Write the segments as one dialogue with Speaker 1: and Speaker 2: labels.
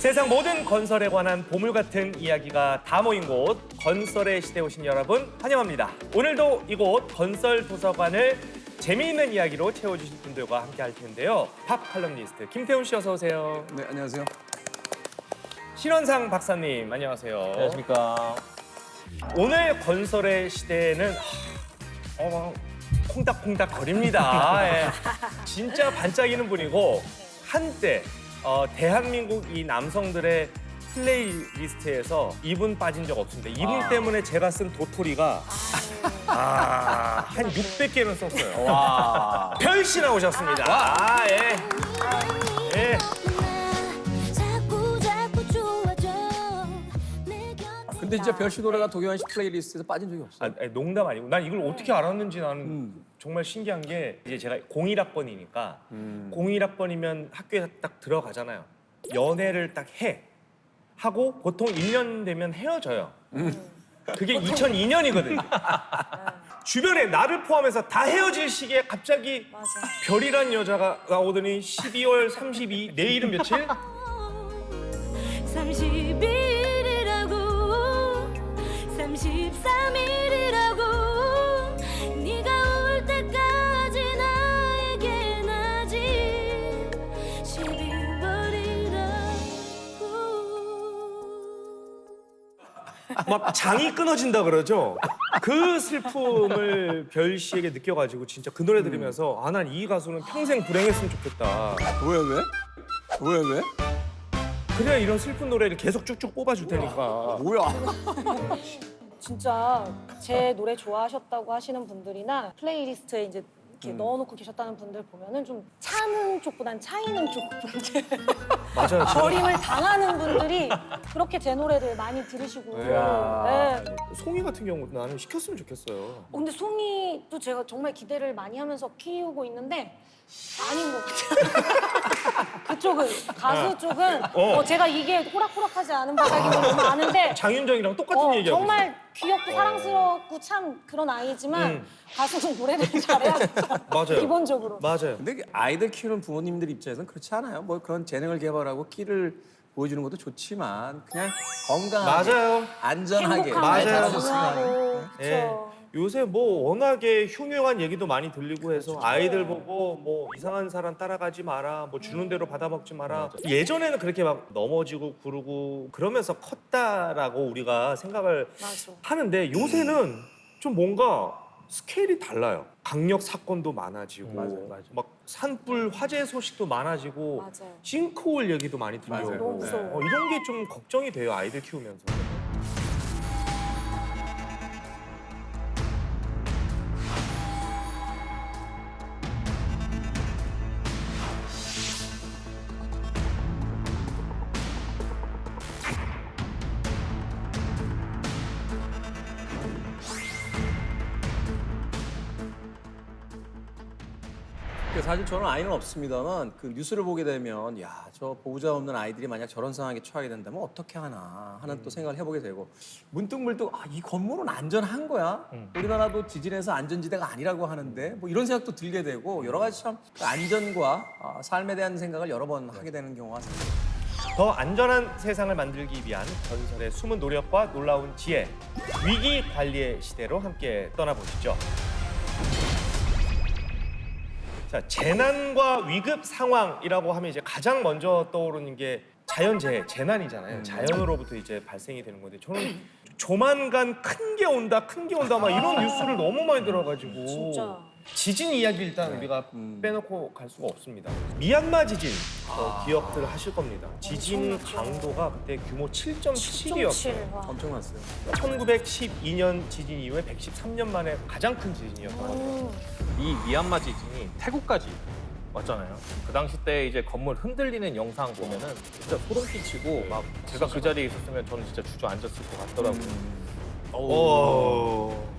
Speaker 1: 세상 모든 건설에 관한 보물 같은 이야기가 다 모인 곳 건설의 시대에 오신 여러분 환영합니다. 오늘도 이곳 건설 도서관을 재미있는 이야기로 채워주실 분들과 함께 할 텐데요. 팝 칼럼니스트 김태훈 씨 어서 오세요.
Speaker 2: 네, 안녕하세요.
Speaker 1: 신원상 박사님 안녕하세요.
Speaker 3: 안녕하십니까.
Speaker 1: 오늘 건설의 시대는 콩닥콩닥 거립니다. 예. 진짜 반짝이는 분이고 한때 대한민국 이 남성들의 플레이리스트에서 이분 빠진 적 없습니다. 이분 때문에 제가 쓴 도토리가 한 600개는 썼어요.
Speaker 3: 와.
Speaker 1: 별씨 나오셨습니다. 예. 예.
Speaker 2: 근데 진짜 별씨 노래가 도경환 씨 플레이리스트에서 빠진 적이 없어요.
Speaker 1: 농담 아니고 난 이걸 어떻게 알았는지 나는 정말 신기한 게 이제 제가 01학번이니까 01학번이면 학교에 딱 들어가잖아요. 연애를 딱 하고 보통 1년 되면 헤어져요. 그게 2002년이거든요. 주변에 나를 포함해서 다 헤어질 시기에 갑자기 별이란 여자가 나오더니 12월 32 내일은 며칠?
Speaker 4: 30일이라고 33일이라고 네가 올 때까지 나에겐 아직 12월이라고
Speaker 1: 막 장이 끊어진다 그러죠. 그 슬픔을 별 씨에게 느껴가지고 진짜 그 노래 들으면서 난 이 가수는 평생 불행했으면 좋겠다.
Speaker 2: 왜?
Speaker 1: 그래야 이런 슬픈 노래를 계속 쭉쭉 뽑아줄 테니까.
Speaker 2: 뭐야?
Speaker 5: 진짜 제 노래 좋아하셨다고 하시는 분들이나 플레이리스트에 이제 이렇게 넣어놓고 계셨다는 분들 보면은 좀 차는 쪽보단 차이는 쪽 분들
Speaker 1: 맞아요.
Speaker 5: 버림을 당하는 분들이 그렇게 제 노래를 많이 들으시고 네.
Speaker 1: 송이 같은 경우도 나는 시켰으면 좋겠어요.
Speaker 5: 근데 송이도 제가 정말 기대를 많이 하면서 키우고 있는데 아닌 것 같아요. 그쪽은 가수 쪽은 제가 이게 호락호락하지 않은 바닥인 걸 너무 아는데
Speaker 1: 장윤정이랑 똑같은 얘기하고
Speaker 5: 정말 귀엽고 사랑스럽고 참 그런 아이지만 가수는 노래를 잘해야겠죠.
Speaker 1: 맞아요.
Speaker 5: 기본적으로.
Speaker 1: 맞아요.
Speaker 2: 근데 아이들 키우는 부모님들 입장에서는 그렇지 않아요. 뭐 그런 재능을 개발하고 끼를 보여주는 것도 좋지만 그냥 건강하게,
Speaker 1: 맞아요.
Speaker 2: 안전하게
Speaker 5: 행복한
Speaker 1: 맞아요.
Speaker 5: 걸
Speaker 2: 잘해줬으면
Speaker 5: 중요하고.
Speaker 2: 하는.
Speaker 1: 예.
Speaker 5: 그렇죠.
Speaker 1: 요새 뭐 워낙에 흉흉한 얘기도 많이 들리고 해서 아이들 보고 뭐 이상한 사람 따라가지 마라, 뭐 주는 대로 받아먹지 마라. 예전에는 그렇게 막 넘어지고 구르고 그러면서 컸다라고 우리가 생각을
Speaker 5: 맞아.
Speaker 1: 하는데 요새는 좀 뭔가 스케일이 달라요. 강력 사건도 많아지고
Speaker 2: 맞아요.
Speaker 1: 막 산불 화재 소식도 많아지고
Speaker 5: 맞아요.
Speaker 1: 싱크홀 얘기도 많이 들려요.
Speaker 2: 맞아요.
Speaker 5: 너무 무서워.
Speaker 1: 이런 게 좀 걱정이 돼요. 아이들 키우면서.
Speaker 2: 사실 저는 아이는 없습니다만 그 뉴스를 보게 되면 야, 저 보호자 없는 아이들이 만약 저런 상황에 처하게 된다면 어떻게 하나 하는 또 생각을 해보게 되고 문득 이 건물은 안전한 거야? 우리나라도 지진에서 안전지대가 아니라고 하는데 뭐 이런 생각도 들게 되고 여러 가지 참그 안전과 삶에 대한 생각을 여러 번 하게 되는 경우가 생깁니다.
Speaker 1: 더 안전한 세상을 만들기 위한 건설의 숨은 노력과 놀라운 지혜, 위기 관리의 시대로 함께 떠나보시죠. 자, 재난과 위급 상황이라고 하면 이제 가장 먼저 떠오르는 게 자연재해, 재난이잖아요. 자연으로부터 이제 발생이 되는 건데 저는 조만간 큰 게 온다 막 이런 뉴스를 너무 많이 들어가지고
Speaker 5: 진짜.
Speaker 1: 지진 이야기 일단 우리가 빼놓고 갈 수가 없습니다. 미얀마 지진 기억들 하실 겁니다. 지진 강도가 그때 규모 7.7이었어요.
Speaker 5: 7.7. 와.
Speaker 2: 엄청났어요.
Speaker 1: 1912년 지진 이후에 113년 만에 가장 큰 지진이었던 것 같아요.
Speaker 3: 이 미얀마 지진이 태국까지 왔잖아요. 그 당시 때 이제 건물 흔들리는 영상 보면은 진짜 소름 끼치고 막 제가 그 자리에 있었으면 저는 진짜 주저앉았을 것 같더라고요.
Speaker 1: 오.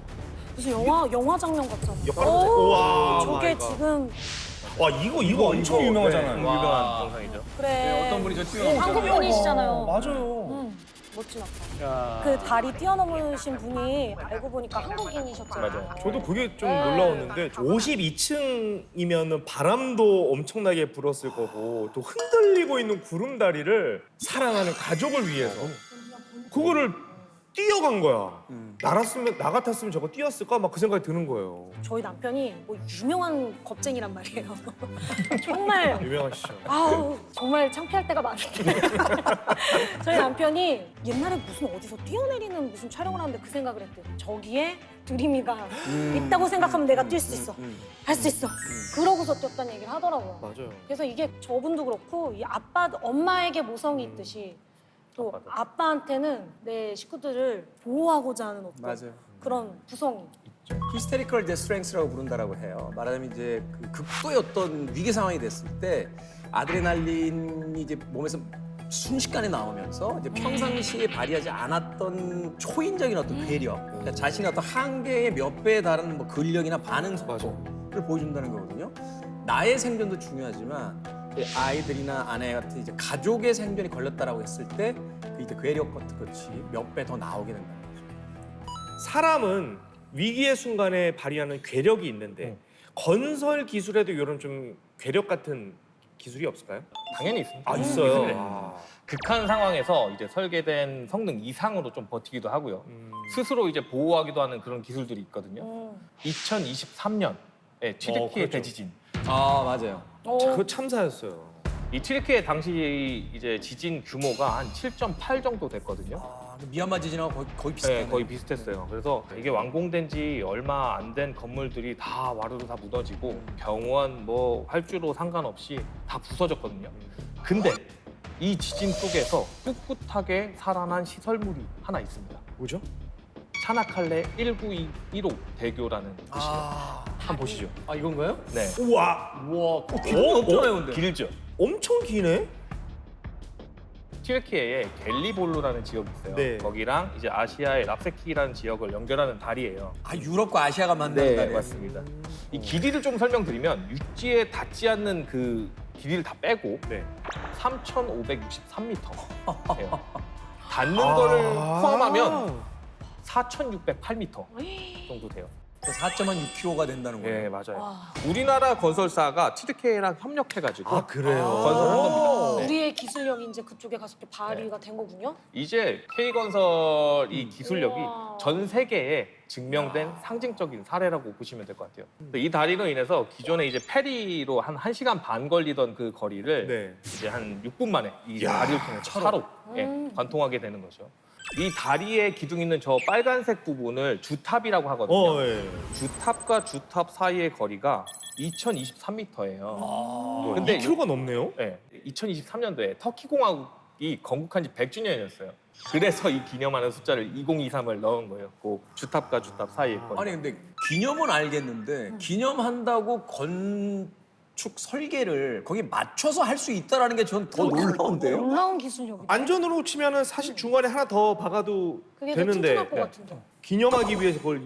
Speaker 5: 무슨 영화 장면 같잖아.
Speaker 1: 역할
Speaker 5: 오,
Speaker 1: 우와,
Speaker 5: 저게
Speaker 1: 마이 갓.
Speaker 5: 지금
Speaker 1: 와 이거 엄청 유명하잖아요.
Speaker 3: 유명한 영상이죠.
Speaker 5: 그래.
Speaker 2: 어떤 분이 저 뛰어
Speaker 5: 한국 분이시잖아요.
Speaker 1: 맞아요.
Speaker 5: 멋진 아빠. 그 다리 뛰어넘으신 분이 알고 보니까 한국인이셨잖아요.
Speaker 3: 맞아요.
Speaker 1: 저도 그게 좀
Speaker 5: 네.
Speaker 1: 놀라웠는데 52층이면 바람도 엄청나게 불었을 거고 또 흔들리고 있는 구름다리를 사랑하는 가족을 위해서 그거를 뛰어간 거야. 나 같았으면 저거 뛰었을까? 막 그 생각이 드는 거예요.
Speaker 5: 저희 남편이 뭐 유명한 겁쟁이란 말이에요. 정말
Speaker 1: 유명하시죠.
Speaker 5: 아우 정말 창피할 때가 많은데 저희 남편이 옛날에 무슨 어디서 뛰어내리는 무슨 촬영을 하는데 그 생각을 했대요. 저기에 드림이가 있다고 생각하면 내가 뛸 수 있어. 할 수 있어. 그러고서 뛰었다는 얘기를 하더라고요.
Speaker 1: 맞아요.
Speaker 5: 그래서 이게 저분도 그렇고 이 엄마에게 모성이 있듯이 또 아빠한테는 내 식구들을 보호하고자 하는 어떤
Speaker 2: 맞아요.
Speaker 5: 그런 구성이.
Speaker 2: 히스테리컬 디스트렝스라고 부른다라고 해요. 말하자면 이제 그 극도의 어떤 위기 상황이 됐을 때 아드레날린이 이제 몸에서 순식간에 나오면서 이제 평상시에 발휘하지 않았던 초인적인 어떤 괴력, 그러니까 자신의 어떤 한계의 몇 배에 달하는 뭐 근력이나 반응 속도를 보여준다는 거거든요. 나의 생존도 중요하지만 아이들이나 아내 같은 이제 가족의 생존이 걸렸다라고 했을 때 그 이제 괴력 같은 것이 몇 배 더 나오게 된다는 거죠.
Speaker 1: 사람은 위기의 순간에 발휘하는 괴력이 있는데 건설 기술에도 이런 좀 괴력 같은 기술이 없을까요?
Speaker 3: 당연히 있습니다.
Speaker 1: 아 있어요.
Speaker 3: 네.
Speaker 1: 아.
Speaker 3: 극한 상황에서 이제 설계된 성능 이상으로 좀 버티기도 하고요. 스스로 이제 보호하기도 하는 그런 기술들이 있거든요. 2023년에 튀르키예
Speaker 1: 그렇죠.
Speaker 3: 대지진.
Speaker 2: 아 맞아요.
Speaker 1: 그거 참사였어요.
Speaker 3: 이 튀르키예 당시 이제 지진 규모가 한 7.8 정도 됐거든요.
Speaker 2: 아, 미얀마 지진하고 거의 비슷해요.
Speaker 3: 네, 거의 비슷했어요. 그래서 이게 완공된 지 얼마 안 된 건물들이 다 와르르 다 무너지고 병원 뭐 활주로 상관없이 다 부서졌거든요. 근데 이 지진 속에서 꿋꿋하게 살아난 시설물이 하나 있습니다.
Speaker 1: 뭐죠?
Speaker 3: 차나칼레 1915 대교라는 곳이에요. 한번 보시죠.
Speaker 2: 아 이건가요?
Speaker 3: 네.
Speaker 1: 우와,
Speaker 2: 우와, 기둥이 없잖아요, 근데.
Speaker 3: 길죠.
Speaker 1: 엄청 기네.
Speaker 3: 튀르키예에 겔리볼루라는 지역이 있어요.
Speaker 1: 네.
Speaker 3: 거기랑 이제 아시아의 랍세키라는 지역을 연결하는 다리예요.
Speaker 2: 아 유럽과 아시아가 만나는
Speaker 3: 네,
Speaker 2: 다리.
Speaker 3: 맞습니다. 이 길이를 좀 설명드리면 육지에 닿지 않는 그 길이를 다 빼고
Speaker 1: 네.
Speaker 3: 3,563m예요. 닿는 거를 포함하면 4,608m 정도 돼요.
Speaker 2: 4.6km가 된다는 거예요.
Speaker 3: 네, 맞아요.
Speaker 5: 와.
Speaker 3: 우리나라 건설사가 튀르키예랑 협력해가지고
Speaker 1: 아 그래요.
Speaker 3: 건설한 겁니다. 네.
Speaker 5: 우리의 기술력이 이제 그쪽에 가서 이렇게 발휘가 된 거군요.
Speaker 3: 이제 K건설 이 기술력이
Speaker 5: 우와.
Speaker 3: 전 세계에 증명된 상징적인 사례라고 보시면 될 것 같아요. 이 다리로 인해서 기존에 이제 페리로 한 1시간 반 걸리던 그 거리를
Speaker 1: 네.
Speaker 3: 이제 한 6분 만에 이
Speaker 1: 야,
Speaker 3: 다리를 통해 차로 관통하게 되는 거죠. 이 다리에 기둥 있는 저 빨간색 부분을 주탑이라고 하거든요.
Speaker 1: 예.
Speaker 3: 주탑과 주탑 사이의 거리가 2023m예요. 근데
Speaker 1: 2km가 넘네요.
Speaker 3: 네, 2023년도에 터키 공화국이 건국한 지 100주년이었어요. 그래서 이 기념하는 숫자를 2023을 넣은 거예요. 그 주탑과 주탑 사이의 거리.
Speaker 2: 아니 근데 기념은 알겠는데 기념한다고 건축 설계를 거기 맞춰서 할 수 있다라는 게 전 더 놀라운데요.
Speaker 5: 놀라운 기술력이네.
Speaker 1: 안전으로 치면은 사실 중간에 하나 더 박아도
Speaker 5: 그게 더
Speaker 1: 되는데
Speaker 5: 튼튼할 것 같은데.
Speaker 1: 기념하기 위해서 그걸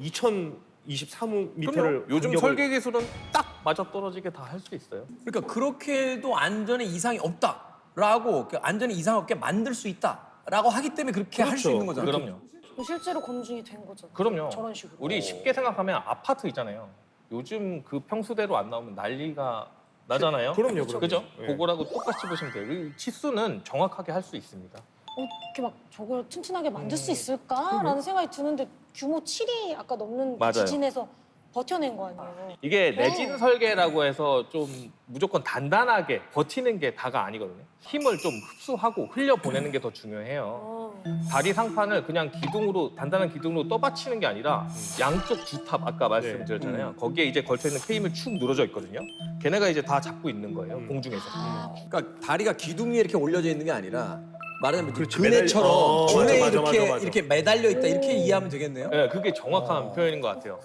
Speaker 1: 2023m를
Speaker 3: 그럼요. 요즘 설계 기술은 딱 맞아 떨어지게 다 할 수 있어요.
Speaker 2: 그러니까 그렇게도 안전에 이상이 없다라고 안전에 이상 없게 만들 수 있다라고 하기 때문에 그렇게 할 수
Speaker 1: 그렇죠.
Speaker 2: 있는 거잖아요.
Speaker 3: 그럼요.
Speaker 5: 실제로 검증이 된 거죠.
Speaker 3: 그럼요.
Speaker 5: 저런 식으로.
Speaker 3: 우리 쉽게 생각하면 아파트 있잖아요. 요즘 그 평수대로 안 나오면 난리가 나잖아요.
Speaker 1: 그럼요.
Speaker 3: 그죠?
Speaker 1: 예.
Speaker 3: 그거라고 똑같이 보시면 돼요. 이 치수는 정확하게 할 수 있습니다.
Speaker 5: 이렇게 막 저걸 튼튼하게 만들 수 있을까라는 생각이 드는데 규모 7이 아까 넘는
Speaker 3: 맞아요.
Speaker 5: 지진에서 버텨낸 거 아니에요.
Speaker 3: 이게 내진 설계라고 해서 좀 무조건 단단하게 버티는 게 다가 아니거든요. 힘을 좀 흡수하고 흘려보내는 게 더 중요해요. 다리 상판을 그냥 기둥으로 단단한 기둥으로 떠받치는 게 아니라 양쪽 주탑 아까 말씀드렸잖아요. 거기에 이제 걸쳐 있는 케임을 축 늘어져 있거든요. 걔네가 이제 다 잡고 있는 거예요. 공중에서.
Speaker 2: 그러니까 다리가 기둥 위에 이렇게 올려져 있는 게 아니라 말하자면
Speaker 1: 그렇지,
Speaker 2: 그네처럼
Speaker 1: 매달-
Speaker 2: 준에
Speaker 1: 맞아,
Speaker 2: 이렇게
Speaker 1: 맞아.
Speaker 2: 이렇게 매달려 있다 이렇게 이해하면 되겠네요.
Speaker 3: 네, 그게 정확한 표현인 것 같아요.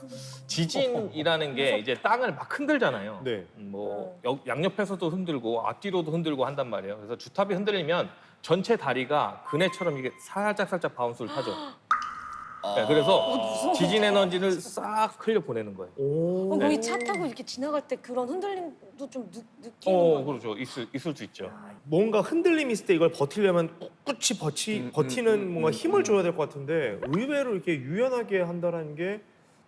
Speaker 3: 지진이라는 게 이제 땅을 막 흔들잖아요.
Speaker 1: 네.
Speaker 3: 뭐 양옆에서도 흔들고 앞뒤로도 흔들고 한단 말이에요. 그래서 주탑이 흔들리면 전체 다리가 그네처럼 이게 살짝 바운스를 타죠. 네, 그래서 지진 에너지를 싹 흘려 보내는 거예요.
Speaker 5: 그럼
Speaker 3: 네.
Speaker 5: 거기 차 타고 이렇게 지나갈 때 그런 흔들림도 좀 느끼는 거예요?
Speaker 3: 그렇죠. 있을 수 있죠.
Speaker 1: 뭔가 흔들림 있을 때 이걸 버티려면 꿋꿋이 버티는 뭔가 힘을 줘야 될 것 같은데 의외로 이렇게 유연하게 한다는 게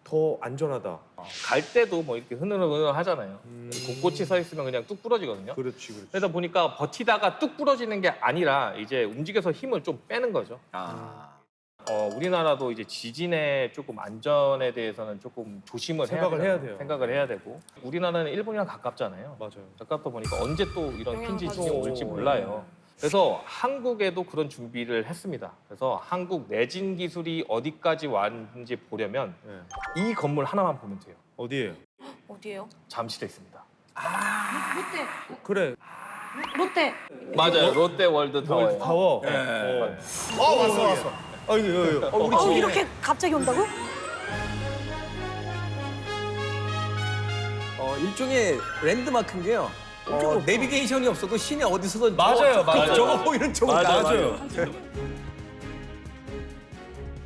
Speaker 1: 더 안전하다.
Speaker 3: 갈 때도 뭐 이렇게 흐느흐느 하잖아요. 곳곳이 서 있으면 그냥 뚝 부러지거든요.
Speaker 1: 그렇지, 그렇지.
Speaker 3: 그러다 보니까 버티다가 뚝 부러지는 게 아니라 이제 움직여서 힘을 좀 빼는 거죠. 우리나라도 이제 지진의 조금 안전에 대해서는 조금 조심을
Speaker 1: 생각을 해야 돼요.
Speaker 3: 생각을 해야 되고 우리나라는 일본이랑 가깝잖아요.
Speaker 1: 맞아요.
Speaker 3: 가깝다 보니까 언제 또 이런
Speaker 5: 영향을
Speaker 3: 핀지
Speaker 5: 받을
Speaker 3: 지진이
Speaker 5: 수
Speaker 3: 올지
Speaker 5: 있죠.
Speaker 3: 몰라요. 그래서 한국에도 그런 준비를 했습니다. 그래서 한국 내진 기술이 어디까지 왔는지 보려면
Speaker 1: 네.
Speaker 3: 이 건물 하나만 보면 돼요.
Speaker 1: 어디예요?
Speaker 5: 어디예요?
Speaker 3: 잠실에 있습니다.
Speaker 5: 롯데.
Speaker 1: 그래.
Speaker 5: 롯데.
Speaker 3: 맞아요. 롯데 월드 타워예요.
Speaker 1: 타워.
Speaker 2: 네.
Speaker 1: 왔어. 여기.
Speaker 5: 이렇게 갑자기 온다고?
Speaker 2: 일종의 랜드마크인 게요. 내비게이션이 없어도 시내 어디서든
Speaker 1: 맞아요, 맞아요.
Speaker 2: 저거 보이는 쪽으로
Speaker 1: 맞아요.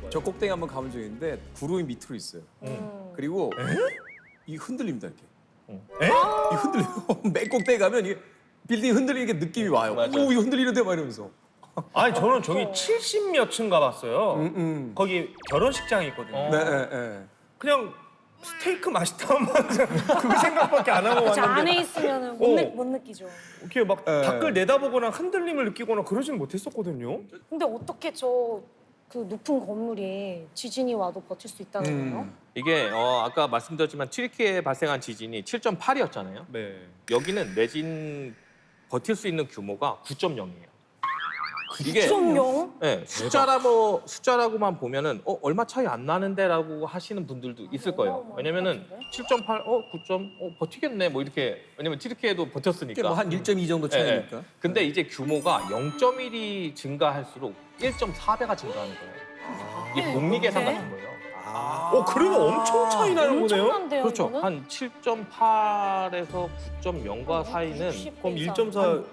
Speaker 2: 저 꼭대기 한번 가본 적이 있는데 구름이 밑으로 있어요. 그리고 이 흔들립니다 이렇게. 이 흔들려요. 맨 꼭대기 가면 이게 빌딩 흔들리는 게 느낌이 와요.
Speaker 3: 맞아요.
Speaker 2: 오 이거 흔들리는데 막 이러면서.
Speaker 1: 아니 저는 저기 70몇 층 가봤어요. 거기 결혼식장이 있거든요.
Speaker 2: 네.
Speaker 1: 그냥 스테이크 맛있다만 그 생각밖에 안 하고
Speaker 5: 저
Speaker 1: 왔는데
Speaker 5: 안에 있으면 못 느끼죠.
Speaker 1: 이렇게 막 밖을 내다보거나 흔들림을 느끼거나 그러진 못했었거든요.
Speaker 5: 근데 어떻게 저 그 높은 건물이 지진이 와도 버틸 수 있다는 거예요?
Speaker 3: 이게 아까 말씀드렸지만 튀르키예에 발생한 지진이 7.8이었잖아요.
Speaker 1: 네.
Speaker 3: 여기는 내진 버틸 수 있는 규모가 9.0이에요. 이게
Speaker 5: 9.0?
Speaker 3: 네, 숫자라고만 보면은 얼마 차이 안 나는데라고 하시는 분들도 있을 거예요. 왜냐면은 7.8, 9점, 버티겠네 뭐 이렇게 왜냐면 튀르키예도
Speaker 2: 이게
Speaker 3: 버텼으니까.
Speaker 2: 뭐한 1.2 정도 차이니까.
Speaker 3: 네. 근데 이제 규모가 0.1이 증가할수록 1.4배가 증가하는 거예요. 이게 복리 계산
Speaker 5: 네.
Speaker 3: 같은 거예요.
Speaker 1: 그러면 엄청 차이 나는 거네요.
Speaker 5: 엄청난데요,
Speaker 3: 그렇죠.
Speaker 5: 이거는?
Speaker 3: 한 7.8에서 9.0과 사이는
Speaker 5: 60
Speaker 1: 그럼
Speaker 5: 이상.
Speaker 1: 1.4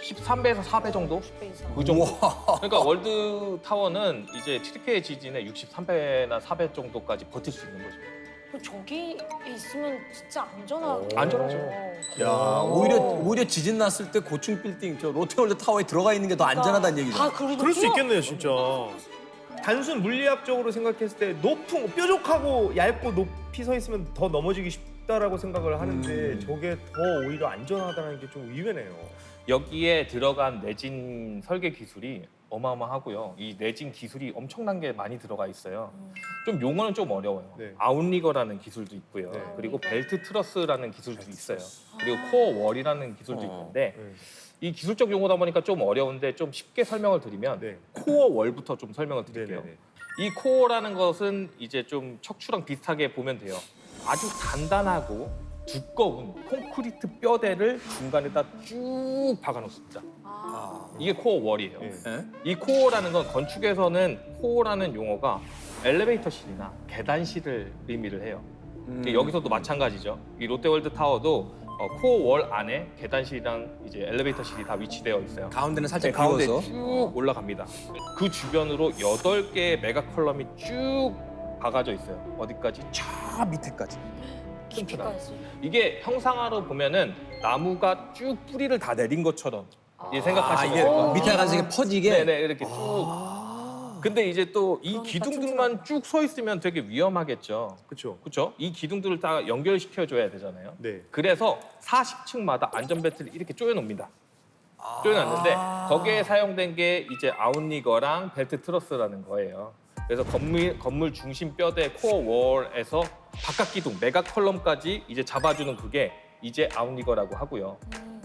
Speaker 3: 13배에서 4배 정도?
Speaker 5: 60배 이상.
Speaker 3: 그 정도. 그러니까 월드 타워는 이제 튀르키예 지진의 63배나 4배 정도까지 버틸 수 있는 거죠.
Speaker 5: 그 저기 있으면 진짜 안전하죠.
Speaker 3: 안전하죠.
Speaker 2: 야 오히려 지진 났을 때 고층 빌딩 저 롯데월드 타워에 들어가 있는 게 더 안전하다는 얘기죠.
Speaker 5: 아, 그래도
Speaker 1: 그럴 수
Speaker 5: 뛰어-
Speaker 1: 있겠네요, 진짜. 단순 물리학적으로 생각했을 때 높은 뾰족하고 얇고 높이 서 있으면 더 넘어지기 쉽다라고 생각을 하는데 저게 더 오히려 안전하다는 게 좀 의외네요.
Speaker 3: 여기에 들어간 내진 설계 기술이 어마어마하고요. 이 내진 기술이 엄청난 게 많이 들어가 있어요. 좀 용어는 좀 어려워요.
Speaker 1: 네.
Speaker 3: 아웃리거라는 기술도 있고요.
Speaker 1: 네.
Speaker 3: 그리고 벨트 트러스라는 기술도 있어요. 그리고 코어 월이라는 기술도 있는데
Speaker 1: 네.
Speaker 3: 이 기술적 용어다 보니까 좀 어려운데 좀 쉽게 설명을 드리면
Speaker 1: 네.
Speaker 3: 코어 월부터 좀 설명을 드릴게요.
Speaker 1: 네네네.
Speaker 3: 이 코어라는 것은 이제 좀 척추랑 비슷하게 보면 돼요. 아주 단단하고 두꺼운 콘크리트 뼈대를 중간에다 쭉 박아놓습니다. 이게 코어 월이에요.
Speaker 1: 네.
Speaker 2: 예?
Speaker 3: 이 코어라는 건 건축에서는 코어라는 용어가 엘리베이터실이나 계단실을 의미를 해요. 여기서도 마찬가지죠. 이 롯데월드 타워도 코어 월 안에 계단실이랑 이제 엘리베이터실이 다 위치되어 있어요.
Speaker 2: 가운데는 살짝
Speaker 3: 가운데
Speaker 2: 비워서.
Speaker 3: 쭉 올라갑니다. 그 주변으로 8개의 메가 컬럼이 쭉 박아져 있어요. 어디까지? 저 밑에까지.
Speaker 5: 깊이까지.
Speaker 3: 이게 형상화로 보면은 나무가 쭉 뿌리를 다 내린 것처럼 이제
Speaker 2: 아
Speaker 3: 생각하시면
Speaker 2: 이게
Speaker 3: 될 것 같아요.
Speaker 2: 밑에 가서 이게 퍼지게.
Speaker 3: 네네 이렇게 쭉. 근데 이제 또 이
Speaker 5: 그러니까
Speaker 3: 기둥들만 쭉 서 있으면 되게 위험하겠죠.
Speaker 1: 그렇죠.
Speaker 3: 그렇죠? 이 기둥들을 다 연결시켜 줘야 되잖아요.
Speaker 1: 네.
Speaker 3: 그래서 40층마다 안전벨트를 이렇게 조여놓습니다. 조여놨는데 거기에 사용된 게 이제 아웃리거랑 벨트 트러스라는 거예요. 그래서 건물 중심 뼈대 코어 월에서 바깥 기둥 메가 컬럼까지 이제 잡아주는 그게 이제 아웃리거라고 하고요.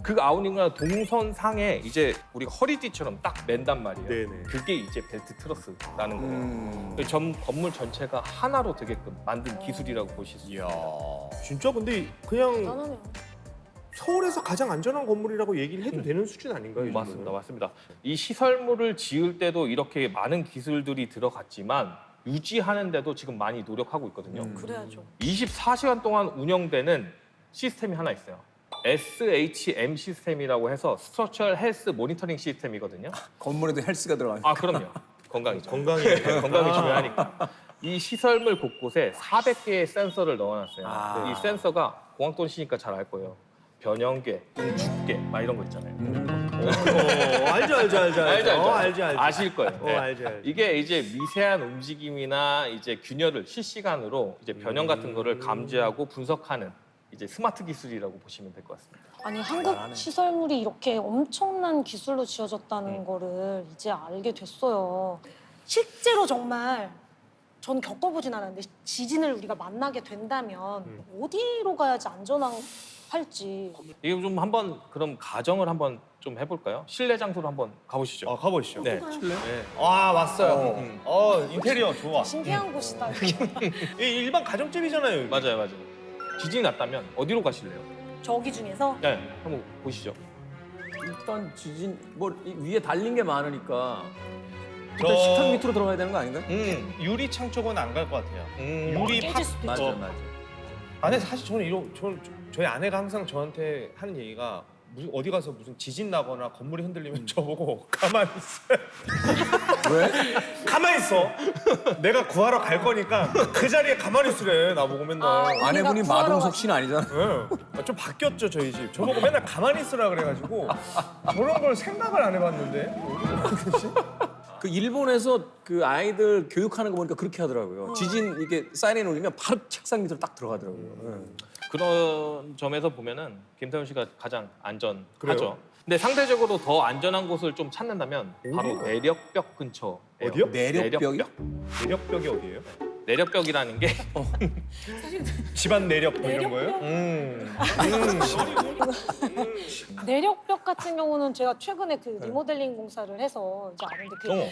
Speaker 3: 그 아웃리거는 동선상에 이제 우리 허리띠처럼 딱 맨단 말이에요.
Speaker 1: 네네.
Speaker 3: 그게 이제 벨트 트러스라는 거예요. 그 건물 전체가 하나로 되게끔 만든 기술이라고 보실 수 있어요.
Speaker 1: 진짜 근데 그냥
Speaker 5: 대단하네요.
Speaker 1: 서울에서 가장 안전한 건물이라고 얘기를 해도 되는 수준 아닌가요? 이
Speaker 3: 맞습니다,
Speaker 1: 정도면?
Speaker 3: 맞습니다. 이 시설물을 지을 때도 이렇게 많은 기술들이 들어갔지만 유지하는데도 지금 많이 노력하고 있거든요.
Speaker 5: 그래야죠.
Speaker 3: 24시간 동안 운영되는 시스템이 하나 있어요. SHM 시스템이라고 해서 스트럭처럴 헬스 모니터링 시스템이거든요.
Speaker 2: 건물에도 헬스가 들어가요.
Speaker 3: 아 그럼요. 건강이죠.
Speaker 1: 건강이
Speaker 3: 건강이 중요하니까. 이 시설물 곳곳에 400개의 센서를 넣어놨어요.
Speaker 2: 아.
Speaker 3: 이 센서가 공학도시니까 잘 알 거예요. 변형계, 응축계 막 이런 거 있잖아요.
Speaker 1: 알죠. 알죠.
Speaker 3: 아실 거예요. 네.
Speaker 1: 알죠.
Speaker 3: 이게 이제 미세한 움직임이나 이제 균열을 실시간으로 이제 변형 같은 거를 감지하고 분석하는 이제 스마트 기술이라고 보시면 될 것 같습니다.
Speaker 5: 아니 한국 시설물이 이렇게 엄청난 기술로 지어졌다는 거를 이제 알게 됐어요. 실제로 정말 전 겪어보진 않았는데 지진을 우리가 만나게 된다면 어디로 가야지 안전할지.
Speaker 3: 이게 좀 한번 그럼 가정을 한번 좀 해볼까요? 실내 장소로 한번 가보시죠.
Speaker 1: 가보시죠.
Speaker 3: 네.
Speaker 1: 네. 왔어요. 인테리어 좋아.
Speaker 5: 신기한 곳이다. 이렇게.
Speaker 1: 일반 가정집이잖아요. 여기.
Speaker 3: 맞아요. 지진이 났다면 어디로 가실래요?
Speaker 5: 저기 중에서
Speaker 3: 네, 한번 보시죠.
Speaker 2: 일단 지진 뭐 위에 달린 게 많으니까
Speaker 1: 저-
Speaker 2: 일단 식탁 밑으로 들어가야 되는 거 아닌가?
Speaker 1: 유리창 쪽은 안 갈 것 같아요. 유리
Speaker 5: 깨질
Speaker 1: 팍.
Speaker 5: 수도
Speaker 2: 맞아
Speaker 5: 있죠.
Speaker 2: 맞아.
Speaker 1: 근데 사실 저희 아내가 항상 저한테 하는 얘기가 어디 가서 무슨 지진 나거나 건물이 흔들리면 저보고 가만히 있어요.
Speaker 2: 왜?
Speaker 1: 가만히 있어. 내가 구하러 갈 거니까 그 자리에 가만히 있으래. 나보고 맨날.
Speaker 2: 아내분이
Speaker 5: 구하러
Speaker 2: 마동석 씨는 아니잖아.
Speaker 1: 네. 좀 바뀌었죠 저희 집. 저보고 맨날 가만히 있으라 그래가지고 저런 걸 생각을 안 해봤는데.
Speaker 2: 그 일본에서 그 아이들 교육하는 거 보니까 그렇게 하더라고요. 지진 이게 사이렌 울리면 바로 책상 밑으로 딱 들어가더라고요.
Speaker 3: 그런 점에서 보면은 김태훈 씨가 가장 안전하죠.
Speaker 1: 그래요?
Speaker 3: 근데 상대적으로 더 안전한 곳을 좀 찾는다면 바로 내력벽 근처.
Speaker 1: 어디요?
Speaker 2: 내력벽이?
Speaker 1: 내력벽이 어디예요?
Speaker 3: 내력벽이라는 게
Speaker 1: 집안 내력 뭐 이런
Speaker 5: 내력벽?
Speaker 1: 거예요?
Speaker 5: 내력벽 같은 경우는 제가 최근에 그 리모델링 공사를 해서 이제 아는데 그
Speaker 1: 어머.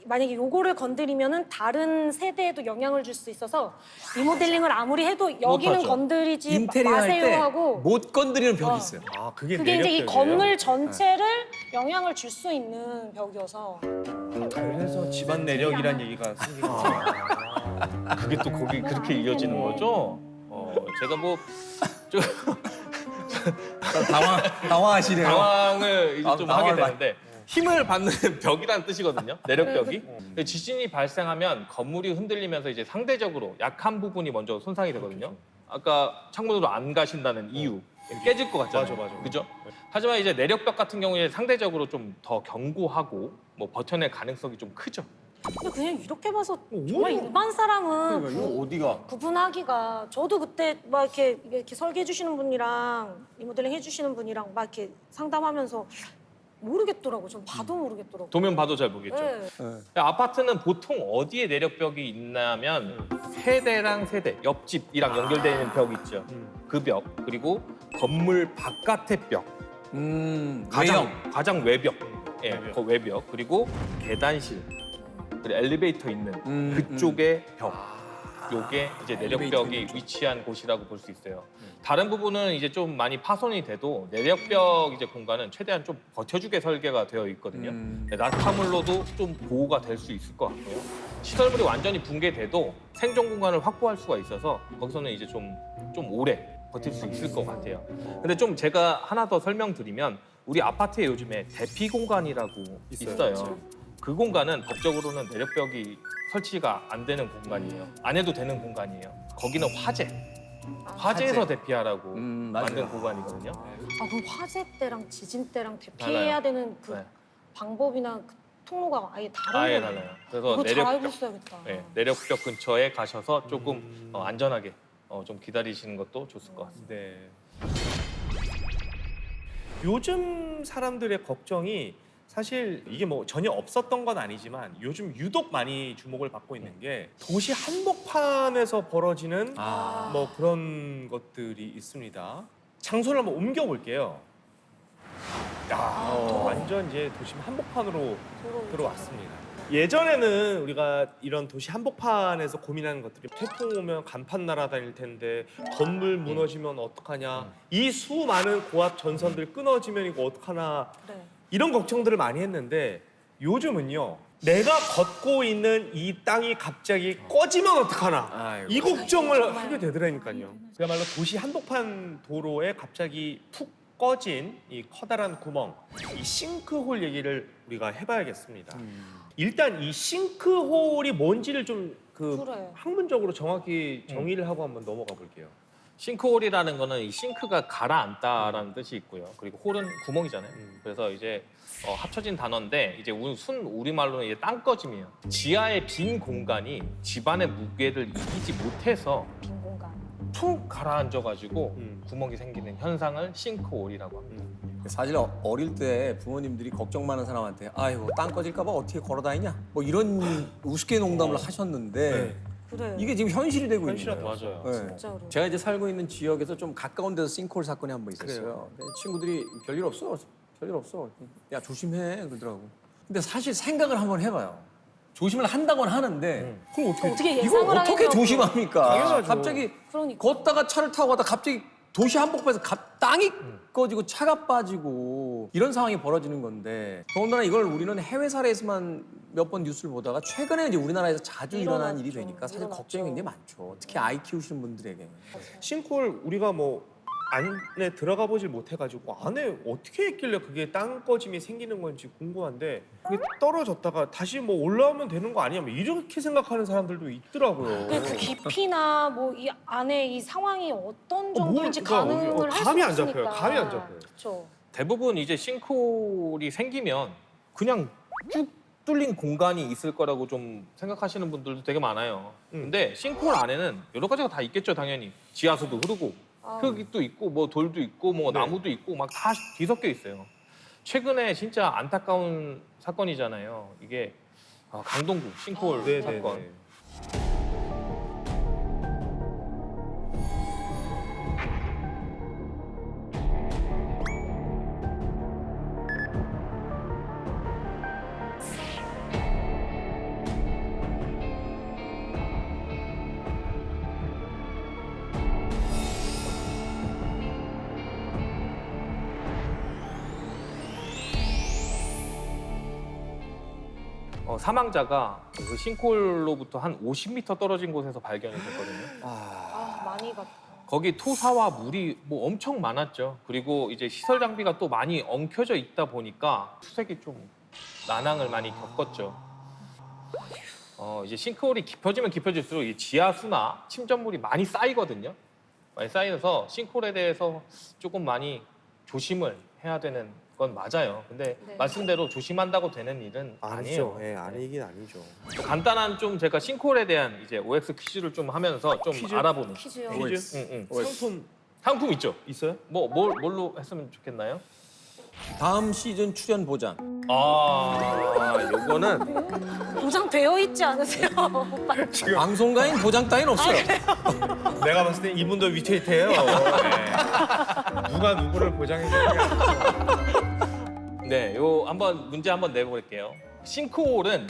Speaker 5: 만약에 요거를 건드리면은 다른 세대에도 영향을 줄 수 있어서 리모델링을 아무리 해도 여기는
Speaker 3: 못하죠.
Speaker 5: 건드리지
Speaker 2: 인테리어 할
Speaker 5: 마세요
Speaker 2: 때
Speaker 5: 하고
Speaker 2: 못 건드리는 벽이 있어요.
Speaker 1: 그게
Speaker 5: 그게 이제 이
Speaker 1: 내력벽이에요?
Speaker 5: 건물 전체를 영향을 줄 수 있는 벽이어서
Speaker 1: 그래서 집안 내력이란 얘기가 생긴 거예요.
Speaker 3: 그게 또 거기 그렇게 이어지는 거죠. 제가 뭐 좀
Speaker 2: 당황하시네요.
Speaker 3: 당황을 이제 좀 하게
Speaker 2: 당황을
Speaker 3: 되는데 힘을 받는 벽이라는 뜻이거든요. 내력벽이. 지진이 발생하면 건물이 흔들리면서 이제 상대적으로 약한 부분이 먼저 손상이 되거든요. 아까 창문으로 안 가신다는 이유. 깨질 것 같잖아요.
Speaker 1: 맞아.
Speaker 3: 그죠? 하지만 이제 내력벽 같은 경우에 상대적으로 좀 더 견고하고 뭐 버텨낼 가능성이 좀 크죠.
Speaker 5: 근데 그냥 이렇게 봐서 정말 일반 사람은
Speaker 2: 이거 어디가?
Speaker 5: 구분하기가 저도 그때 막 이렇게 설계해 주시는 분이랑 리모델링 해주시는 분이랑 막 이렇게 상담하면서 모르겠더라고. 좀 봐도 모르겠더라고.
Speaker 3: 도면 봐도 잘 보겠죠.
Speaker 5: 네.
Speaker 3: 아파트는 보통 어디에 내력벽이 있냐면 세대랑 세대, 옆집이랑 연결되어 있는 벽 있죠. 그 벽, 그리고 건물 바깥의 벽, 가장 외벽, 그 외벽, 그리고 계단실, 그리고 엘리베이터 있는 그쪽의 벽. 요게 이제 내력벽이 위치한 곳이라고 볼 수 있어요. 다른 부분은 이제 좀 많이 파손이 돼도 내력벽 이제 공간은 최대한 좀 버텨주게 설계가 되어 있거든요. 낙하물로도 좀 보호가 될 수 있을 것 같고요. 시설물이 완전히 붕괴돼도 생존 공간을 확보할 수가 있어서 거기서는 이제 좀 오래 버틸 수 있을 것 같아요. 근데 좀 제가 하나 더 설명드리면 우리 아파트에 요즘에 대피 공간이라고 있어요. 그 공간은 법적으로는 내력벽이 설치가 안 되는 공간이에요. 안 해도 되는 공간이에요. 거기는 화재에서 대피하라고 만든 공간이거든요.
Speaker 5: 그럼 화재 때랑 지진 때랑 대피해야 되는 그
Speaker 3: 네.
Speaker 5: 방법이나 그 통로가 아예 다른
Speaker 3: 아예
Speaker 5: 거예요?
Speaker 3: 달라요. 그래서
Speaker 5: 그거 잘 알고
Speaker 3: 내력벽,
Speaker 5: 있어야겠다.
Speaker 3: 내력벽 근처에 가셔서 조금 안전하게 좀 기다리시는 것도 좋을 것 같습니다.
Speaker 1: 네. 요즘 사람들의 걱정이 사실 이게 뭐 전혀 없었던 건 아니지만 요즘 유독 많이 주목을 받고 있는 게 도시 한복판에서 벌어지는 뭐 그런 것들이 있습니다. 장소를 한번 옮겨 볼게요. 완전 이제 도시 한복판으로 들어왔습니다. 예전에는 우리가 이런 도시 한복판에서 고민하는 것들이 태풍 오면 간판 날아다닐 텐데 건물 무너지면 어떡하냐, 이 수많은 고압 전선들 끊어지면 이거 어떡하나,
Speaker 5: 그래.
Speaker 1: 이런 걱정들을 많이 했는데 요즘은요, 내가 걷고 있는 이 땅이 갑자기 꺼지면 어떡하나,
Speaker 2: 아이고.
Speaker 1: 이 걱정을 하게 되더라니까요. 그야말로 도시 한복판 도로에 갑자기 푹 꺼진 이 커다란 구멍, 이 싱크홀 얘기를 우리가 해봐야겠습니다. 일단 이 싱크홀이 뭔지를 좀
Speaker 5: 그래.
Speaker 1: 학문적으로 정확히 정의를 하고 한번 넘어가 볼게요.
Speaker 3: 싱크홀이라는 거는 이 싱크가 가라앉다라는 뜻이 있고요. 그리고 홀은 구멍이잖아요. 그래서 이제 합쳐진 단어인데 이제 순 우리말로는 이제 땅꺼짐이에요. 지하의 빈 공간이 집안의 무게를 이기지 못해서
Speaker 5: 빈 공간.
Speaker 3: 툭 가라앉아가지고 구멍이 생기는 현상을 싱크홀이라고 합니다.
Speaker 2: 사실 어릴 때 부모님들이 걱정 많은 사람한테 아이고 땅 꺼질까 봐 어떻게 걸어 다니냐 뭐 이런 우습게 농담을 하셨는데
Speaker 5: 그래.
Speaker 2: 이게 지금 현실이 되고 있는 거예요.
Speaker 3: 맞아요.
Speaker 2: 네.
Speaker 5: 진짜로.
Speaker 2: 제가 이제 살고 있는 지역에서 좀 가까운 데서 싱크홀 사건이 한 번 있었어요. 근데 친구들이 별일 없어, 별일 없어. 야 조심해 그러더라고. 근데 사실 생각을 한번 해봐요. 조심을 한다고는 하는데 그럼
Speaker 5: 어떻게
Speaker 2: 이걸
Speaker 5: 예상을
Speaker 2: 어떻게
Speaker 5: 하겠냐고.
Speaker 2: 조심합니까?
Speaker 1: 당연하죠.
Speaker 2: 갑자기
Speaker 5: 그러니까.
Speaker 2: 걷다가 차를 타고 가다 갑자기 도시 한복판에서 땅이 꺼지고 차가 빠지고 이런 상황이 벌어지는 건데 더군다나 이걸 우리는 해외 사례에서만 몇 번 뉴스를 보다가 최근에 이제 우리나라에서 자주 일어난
Speaker 5: 일어났죠.
Speaker 2: 일이 되니까 사실
Speaker 5: 일어났죠.
Speaker 2: 걱정이 굉장히 많죠. 특히 아이 키우시는 분들에게.
Speaker 1: 싱크홀 우리가 뭐 안에 들어가 보질 못해가지고 안에 어떻게 했길래 그게 땅 꺼짐이 생기는 건지 궁금한데 그게 떨어졌다가 다시 뭐 올라오면 되는 거 아니야? 뭐 이렇게 생각하는 사람들도 있더라고요.
Speaker 5: 근데 그 깊이나 뭐 이 안에 이 상황이 어떤 정도인지
Speaker 1: 그러니까
Speaker 5: 가늠을 할
Speaker 1: 감이
Speaker 5: 수
Speaker 1: 안 잡혀요.
Speaker 5: 없으니까.
Speaker 1: 감이 안 잡혀요.
Speaker 5: 그렇죠.
Speaker 3: 대부분 이제 싱크홀이 생기면 그냥 쭉 뚫린 공간이 있을 거라고 좀 생각하시는 분들도 되게 많아요. 근데 싱크홀 안에는 여러 가지가 다 있겠죠, 당연히. 지하수도 흐르고 흙도 있고 뭐 돌도 있고 뭐
Speaker 1: 네.
Speaker 3: 나무도 있고 막 다 뒤섞여 있어요. 최근에 진짜 안타까운 사건이잖아요. 이게 강동구 싱크홀
Speaker 1: 네, 네,
Speaker 3: 사건.
Speaker 1: 네.
Speaker 3: 사망자가 그 싱크홀로부터 한 50m 떨어진 곳에서 발견이 됐거든요.
Speaker 5: 아, 많이 갔다.
Speaker 3: 거기 토사와 물이 뭐 엄청 많았죠. 그리고 이제 시설 장비가 또 많이 엉켜져 있다 보니까 수색이 좀 난항을 많이 겪었죠. 이제 싱크홀이 깊어지면 깊어질수록 이 지하수나 침전물이 많이 쌓이거든요. 많이 쌓여서 싱크홀에 대해서 조금 많이 조심을 해야 되는 건 맞아요. 근데
Speaker 5: 네.
Speaker 3: 말씀대로 조심한다고 되는 일은 아니에요.
Speaker 1: 예, 아니긴 아니죠.
Speaker 3: 간단한 좀 제가 싱크홀에 대한 이제 OX 퀴즈를 좀 하면서 좀
Speaker 1: 퀴즈?
Speaker 3: 알아보는.
Speaker 5: 퀴즈요.
Speaker 1: 퀴즈?
Speaker 3: 응.
Speaker 1: 상품
Speaker 3: 상품 있죠?
Speaker 1: 있어요?
Speaker 3: 뭘로 했으면 좋겠나요?
Speaker 2: 다음 시즌 출연 보장.
Speaker 3: 요거는
Speaker 5: 보장되어 있지 않으세요? 오빠.
Speaker 2: 방송가인 보장 따윈 없어요.
Speaker 1: 내가 봤을 때 이분도 위태위태해요. 네. 누가 누구를 보장해주느냐.
Speaker 3: 네, 요 한번 문제 한번 내볼게요. 싱크홀은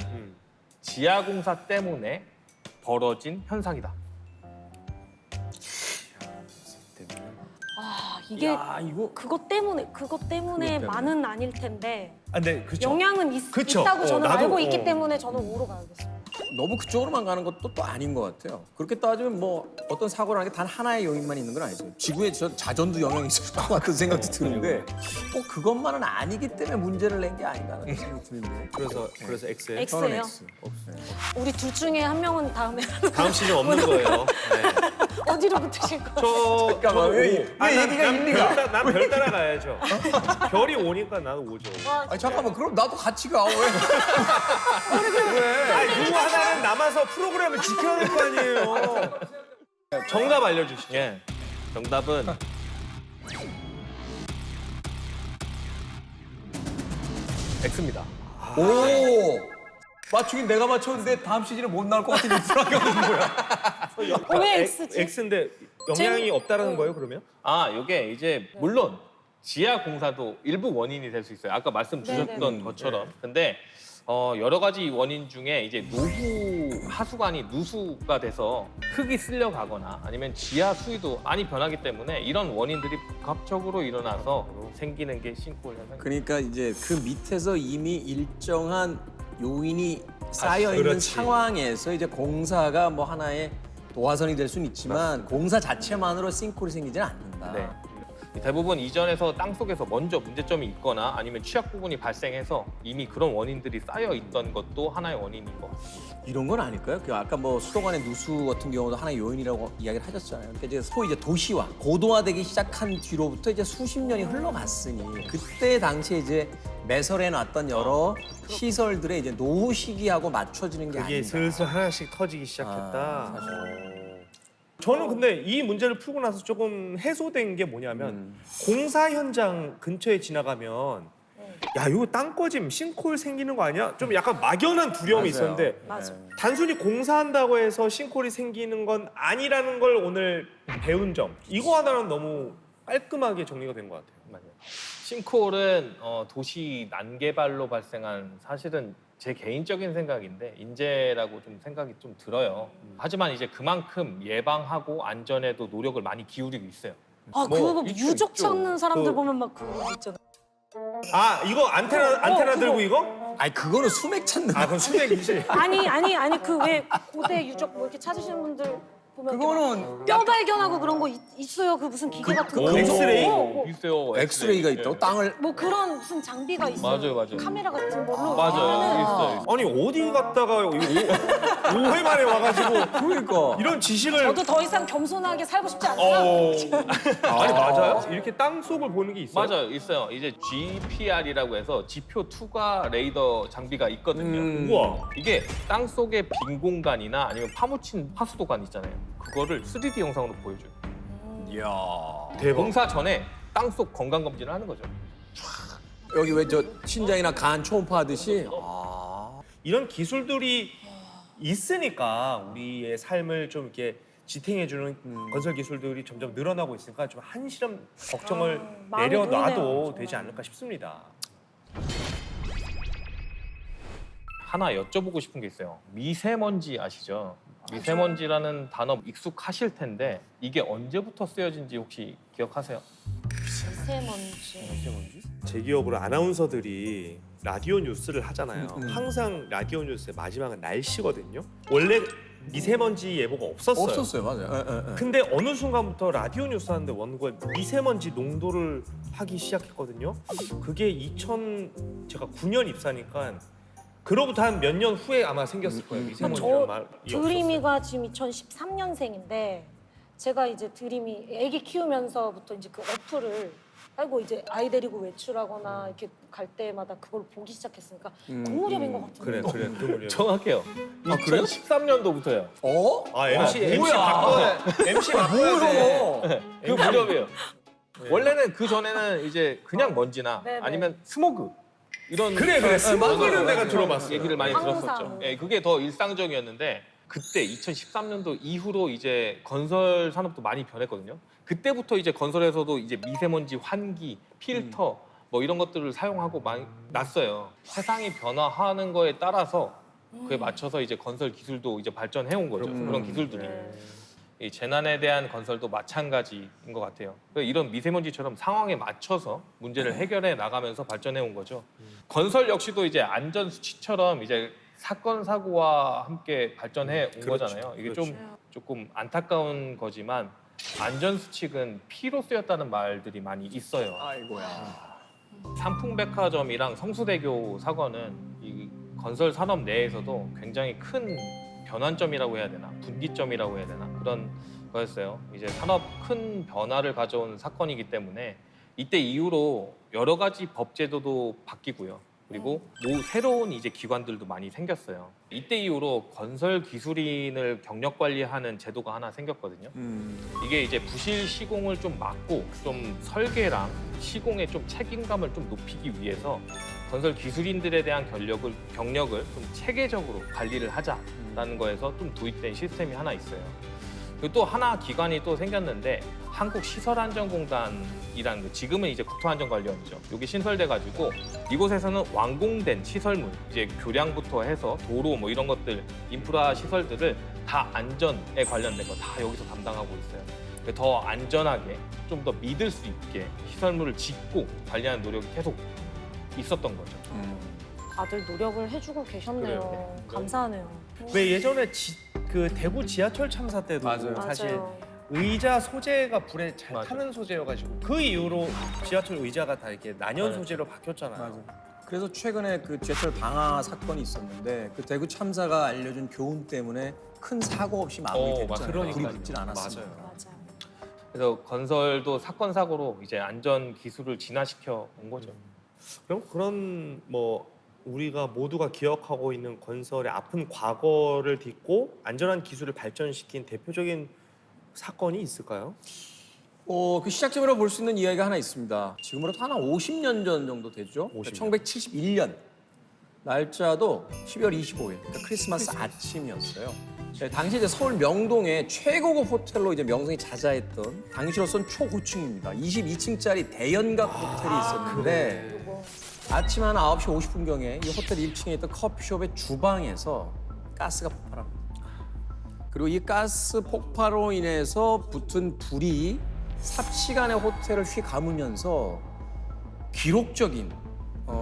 Speaker 3: 지하 공사 때문에 벌어진 현상이다.
Speaker 5: 아, 이게
Speaker 2: 야 이거
Speaker 5: 그것 때문에
Speaker 2: 그것 때문에.
Speaker 5: 많은 아닐 텐데
Speaker 1: 아, 네, 그렇죠.
Speaker 5: 영향은
Speaker 1: 그쵸.
Speaker 5: 있다고 저는
Speaker 1: 나도,
Speaker 5: 알고 있기 때문에 저는 오로 가야겠어요.
Speaker 2: 너무 그쪽으로만 가는 것도 또 아닌 것 같아요. 그렇게 따지면 뭐 어떤 사고라는 게 단 하나의 요인만 있는 건 아니죠. 지구의 자전도 영향이 있을 것 같은 생각도 드는데 꼭 그것만은 아니기 때문에 문제를 낸 게 아닌가라는 생각이 드는데.
Speaker 1: 그래서 X예요.
Speaker 5: X.
Speaker 2: 저는
Speaker 5: X예요?
Speaker 2: X.
Speaker 5: 우리 둘 중에 한 명은 다음에
Speaker 1: 다음 시즌 없는 거예요. 네.
Speaker 5: 어디로 붙으실 거예요?
Speaker 2: 잠깐만, 왜 얘기가 일리가?
Speaker 1: 난 별 따라가야죠. 별이 오니까 나는 오죠.
Speaker 2: 아니 잠깐만 그럼 나도 같이 가 왜?
Speaker 1: 아니, 누구 하나는 남아서 프로그램을 지켜야 될 거 아니에요. 정답 알려주시죠.
Speaker 3: 예, 정답은 X입니다.
Speaker 2: 오 맞추긴 내가 맞췄는데 다음 시즌에 못 나올 것 같은 뉴스라고 하는 거야.
Speaker 5: 왜 X지?
Speaker 1: X인데 영향이 없다라는 거예요, 그러면?
Speaker 3: 요게 이제 물론 지하 공사도 일부 원인이 될 수 있어요. 아까 말씀 주셨던
Speaker 5: 네네.
Speaker 3: 것처럼. 근데 여러 가지 원인 중에 이제 노후 하수관이 누수가 돼서 흙이 쓸려가거나 아니면 지하 수위도 많이 변하기 때문에 이런 원인들이 복합적으로 일어나서 생기는 게 싱크홀 현상입니다.
Speaker 2: 그러니까 이제 그 밑에서 이미 일정한 요인이 쌓여 있는
Speaker 1: 그렇지.
Speaker 2: 상황에서 이제 공사가 뭐 하나의 도화선이 될 수는 있지만 공사 자체만으로 싱크홀이 생기지는 않는다.
Speaker 3: 네. 대부분 이전에서 땅속에서 먼저 문제점이 있거나 아니면 취약 부분이 발생해서 이미 그런 원인들이 쌓여 있던 것도 하나의 원인인 것 같습니다.
Speaker 2: 이런 건 아닐까요? 그 아까 뭐 수도관의 누수 같은 경우도 하나의 요인이라고 이야기를 하셨잖아요. 그러니까 이제 소위 이제 도시화, 고도화되기 시작한 뒤로부터 이제 수십 년이 흘러갔으니 그때 당시에 이제 매설해 놨던 여러 시설들의 이제 노후 시기하고 맞춰지는 게
Speaker 1: 그게
Speaker 2: 아닌가.
Speaker 1: 슬슬 하나씩 터지기 시작했다.
Speaker 2: 사실.
Speaker 1: 저는 근데 이 문제를 풀고 나서 조금 해소된 게 뭐냐면 공사 현장 근처에 지나가면 야 이거 땅 꺼짐 싱크홀 생기는 거 아니야? 좀 약간 막연한 두려움이
Speaker 2: 맞아요.
Speaker 1: 있었는데
Speaker 5: 맞아.
Speaker 1: 단순히 공사한다고 해서 싱크홀이 생기는 건 아니라는 걸 오늘 배운 점 이거 하나는 너무 깔끔하게 정리가 된 것 같아요.
Speaker 3: 맞아요. 싱크홀은 도시 난개발로 발생한 사실은 제 개인적인 생각인데 인재라고 좀 생각이 좀 들어요. 하지만 이제 그만큼 예방하고 안전에도 노력을 많이 기울이고 있어요.
Speaker 5: 아
Speaker 3: 뭐
Speaker 5: 그거
Speaker 3: 있죠,
Speaker 5: 유적
Speaker 3: 있죠.
Speaker 5: 찾는 사람들
Speaker 1: 그-
Speaker 5: 보면 막 그거 있잖아.
Speaker 1: 아 이거 안테나
Speaker 5: 그거.
Speaker 1: 들고 이거?
Speaker 2: 아니 그거는 수맥 찾는
Speaker 1: 아 그건 수맥이지.
Speaker 5: 아니 그 왜 고대 유적 뭐 이렇게 찾으시는 분들 보면 이렇게
Speaker 2: 그거는
Speaker 5: 막 뼈 발견하고 그런 거 있어요. 그 무슨 기계 같은 거.
Speaker 1: 엑스레이?
Speaker 3: 있어요.
Speaker 2: 엑스레이가 있다고 땅을
Speaker 5: 뭐 그런 무슨 장비가 있어요.
Speaker 3: 맞아요.
Speaker 5: 카메라 같은 걸로.
Speaker 3: 맞아요. 있어요.
Speaker 1: 아니 어디 갔다가 5회 만에 와가지고
Speaker 2: 그러니까
Speaker 1: 이런 지식을
Speaker 5: 저도 더 이상 겸손하게 살고 싶지 않아요.
Speaker 1: 아니 맞아요? 이렇게 땅 속을 보는 게 있어요?
Speaker 3: 맞아요, 있어요. 이제 GPR이라고 해서 지표 투과 레이더 장비가 있거든요.
Speaker 1: 우와.
Speaker 3: 이게 땅 속의 빈 공간이나 아니면 파묻힌 하수도관 있잖아요. 그거를 3D 영상으로 보여줘요.
Speaker 2: 이야.
Speaker 1: 대박.
Speaker 3: 공사 전에 땅 속 건강 검진을 하는 거죠.
Speaker 2: 여기 왜 저 신장이나 간 초음파하듯이
Speaker 1: 이런 기술들이 있으니까 우리의 삶을 좀 이렇게 지탱해주는 건설 기술들이 점점 늘어나고 있으니까 좀 한시름 걱정을
Speaker 5: 마음이
Speaker 1: 내려놔도
Speaker 5: 놓이네요,
Speaker 1: 되지
Speaker 5: 정말.
Speaker 1: 않을까 싶습니다.
Speaker 3: 하나 여쭤보고 싶은 게 있어요. 미세먼지 아시죠? 미세먼지라는 단어 익숙하실 텐데 이게 언제부터 쓰여진지 혹시 기억하세요?
Speaker 5: 미세먼지.
Speaker 1: 제 기억으로 아나운서들이 라디오 뉴스를 하잖아요. 항상 라디오 뉴스의 마지막은 날씨거든요. 원래 미세먼지 예보가 없었어요.
Speaker 2: 없었어요, 맞아요. 예, 예.
Speaker 1: 근데 어느 순간부터 라디오 뉴스 하는데 원고에 미세먼지 농도를 하기 시작했거든요. 그게 제가 9년 입사니까 그로부터 한 몇 년 후에 아마 생겼을 거예요. 미세먼지라는 말이 없었어요.
Speaker 5: 드림이가 지금 2013년생인데 제가 이제 드림이 아기 키우면서부터 이제 그 어플을 깔고 이제 아이 데리고 외출하거나 이렇게 갈 때마다 그걸 보기 시작했으니까 그 무렵인 것 같은데.
Speaker 1: 그래 그 무렵.
Speaker 3: 정확해요.
Speaker 2: 아, 그래요?
Speaker 3: 2013년도부터요.
Speaker 2: 어?
Speaker 1: 아 MC
Speaker 2: 뭐야?
Speaker 1: 바꿔야 돼.
Speaker 3: 그 무렵이에요. 원래는 그 전에는 이제 그냥 먼지나
Speaker 5: 네네.
Speaker 3: 아니면 스모그 이런
Speaker 1: 그래 스모그는
Speaker 3: 맞아요.
Speaker 1: 내가
Speaker 3: 그런
Speaker 1: 들어봤어요.
Speaker 3: 얘기를 많이
Speaker 5: 황사
Speaker 3: 들었었죠.
Speaker 5: 뭐.
Speaker 3: 예, 그게 더 일상적이었는데 그때 2013년도 이후로 이제 건설 산업도 많이 변했거든요. 그때부터 이제 건설에서도 이제 미세먼지 환기, 필터 뭐 이런 것들을 사용하고 많이 났어요. 세상이 변화하는 거에 따라서 그에 맞춰서 이제 건설 기술도 이제 발전해 온 거죠. 그런 기술들이. 이 재난에 대한 건설도 마찬가지인 것 같아요. 그러니까 이런 미세먼지처럼 상황에 맞춰서 문제를 해결해 나가면서 발전해 온 거죠. 건설 역시도 이제 안전 수치처럼 이제 사건 사고와 함께 발전해 온
Speaker 1: 그렇죠.
Speaker 3: 거잖아요. 이게
Speaker 1: 그렇죠.
Speaker 3: 조금 안타까운 거지만 안전 수칙은 피로 쓰였다는 말들이 많이 있어요.
Speaker 2: 아이고야.
Speaker 3: 삼풍백화점이랑 성수대교 사건은 이 건설 산업 내에서도 굉장히 큰 변환점이라고 해야 되나 분기점이라고 해야 되나 그런 거였어요. 이제 산업 큰 변화를 가져온 사건이기 때문에 이때 이후로 여러 가지 법 제도도 바뀌고요. 그리고 새로운 이제 기관들도 많이 생겼어요. 이때 이후로 건설 기술인을 경력 관리하는 제도가 하나 생겼거든요. 이게 이제 부실 시공을 좀 막고 좀 설계랑 시공의 좀 책임감을 좀 높이기 위해서 건설 기술인들에 대한 경력을 좀 체계적으로 관리를 하자라는 거에서 좀 도입된 시스템이 하나 있어요. 그리고 또 하나 기관이 또 생겼는데 한국시설안전공단이라는 거, 지금은 이제 국토안전관리원이죠. 이게 신설돼가지고 이곳에서는 완공된 시설물, 이제 교량부터 해서 도로 뭐 이런 것들, 인프라 시설들을 다 안전에 관련된 거 다 여기서 담당하고 있어요. 더 안전하게 좀 더 믿을 수 있게 시설물을 짓고 관리하는 노력이 계속 있었던 거죠.
Speaker 5: 다들 노력을 해주고 계셨네요.
Speaker 3: 그래요.
Speaker 5: 감사하네요.
Speaker 1: 왜 예전에 그 대구 지하철 참사 때도
Speaker 2: 맞아요.
Speaker 1: 사실
Speaker 5: 맞아요.
Speaker 1: 의자 소재가 불에 잘
Speaker 3: 맞아.
Speaker 1: 타는 소재여가지고 그 이후로 지하철 의자가 다 이렇게 난연
Speaker 3: 맞아.
Speaker 1: 소재로 바뀌었잖아요.
Speaker 2: 맞아. 그래서 최근에 그 지하철 방화 사건이 있었는데 그 대구 참사가 알려준 교훈 때문에 큰 사고 없이 마무리됐잖아요.
Speaker 3: 맞아.
Speaker 2: 불이
Speaker 1: 그러니까요.
Speaker 2: 붙질 않았습니다.
Speaker 1: 맞아요.
Speaker 5: 맞아요.
Speaker 3: 그래서 건설도 사건 사고로 이제 안전 기술을 진화시켜 온 거죠.
Speaker 1: 그럼 그런 뭐 우리가 모두가 기억하고 있는 건설의 아픈 과거를 딛고 안전한 기술을 발전시킨 대표적인 사건이 있을까요?
Speaker 2: 그 시작점으로 볼 수 있는 이야기가 하나 있습니다. 지금으로부터 한 50년 전 정도 되죠.
Speaker 1: 50년.
Speaker 2: 1971년 날짜도 12월 25일, 그러니까 크리스마스 아침이었어요. 네, 당시 이제 서울 명동에 최고급 호텔로 이제 명성이 자자했던 당시로선 초고층입니다. 22층짜리 대연각 호텔이 있었는데
Speaker 5: 요거.
Speaker 2: 아침 한 9시 50분경에 이 호텔 1층에 있던 커피숍의 주방에서 가스가 폭발합니다. 그리고 이 가스 폭발로 인해서 붙은 불이 삽시간에 호텔을 휘감으면서 기록적인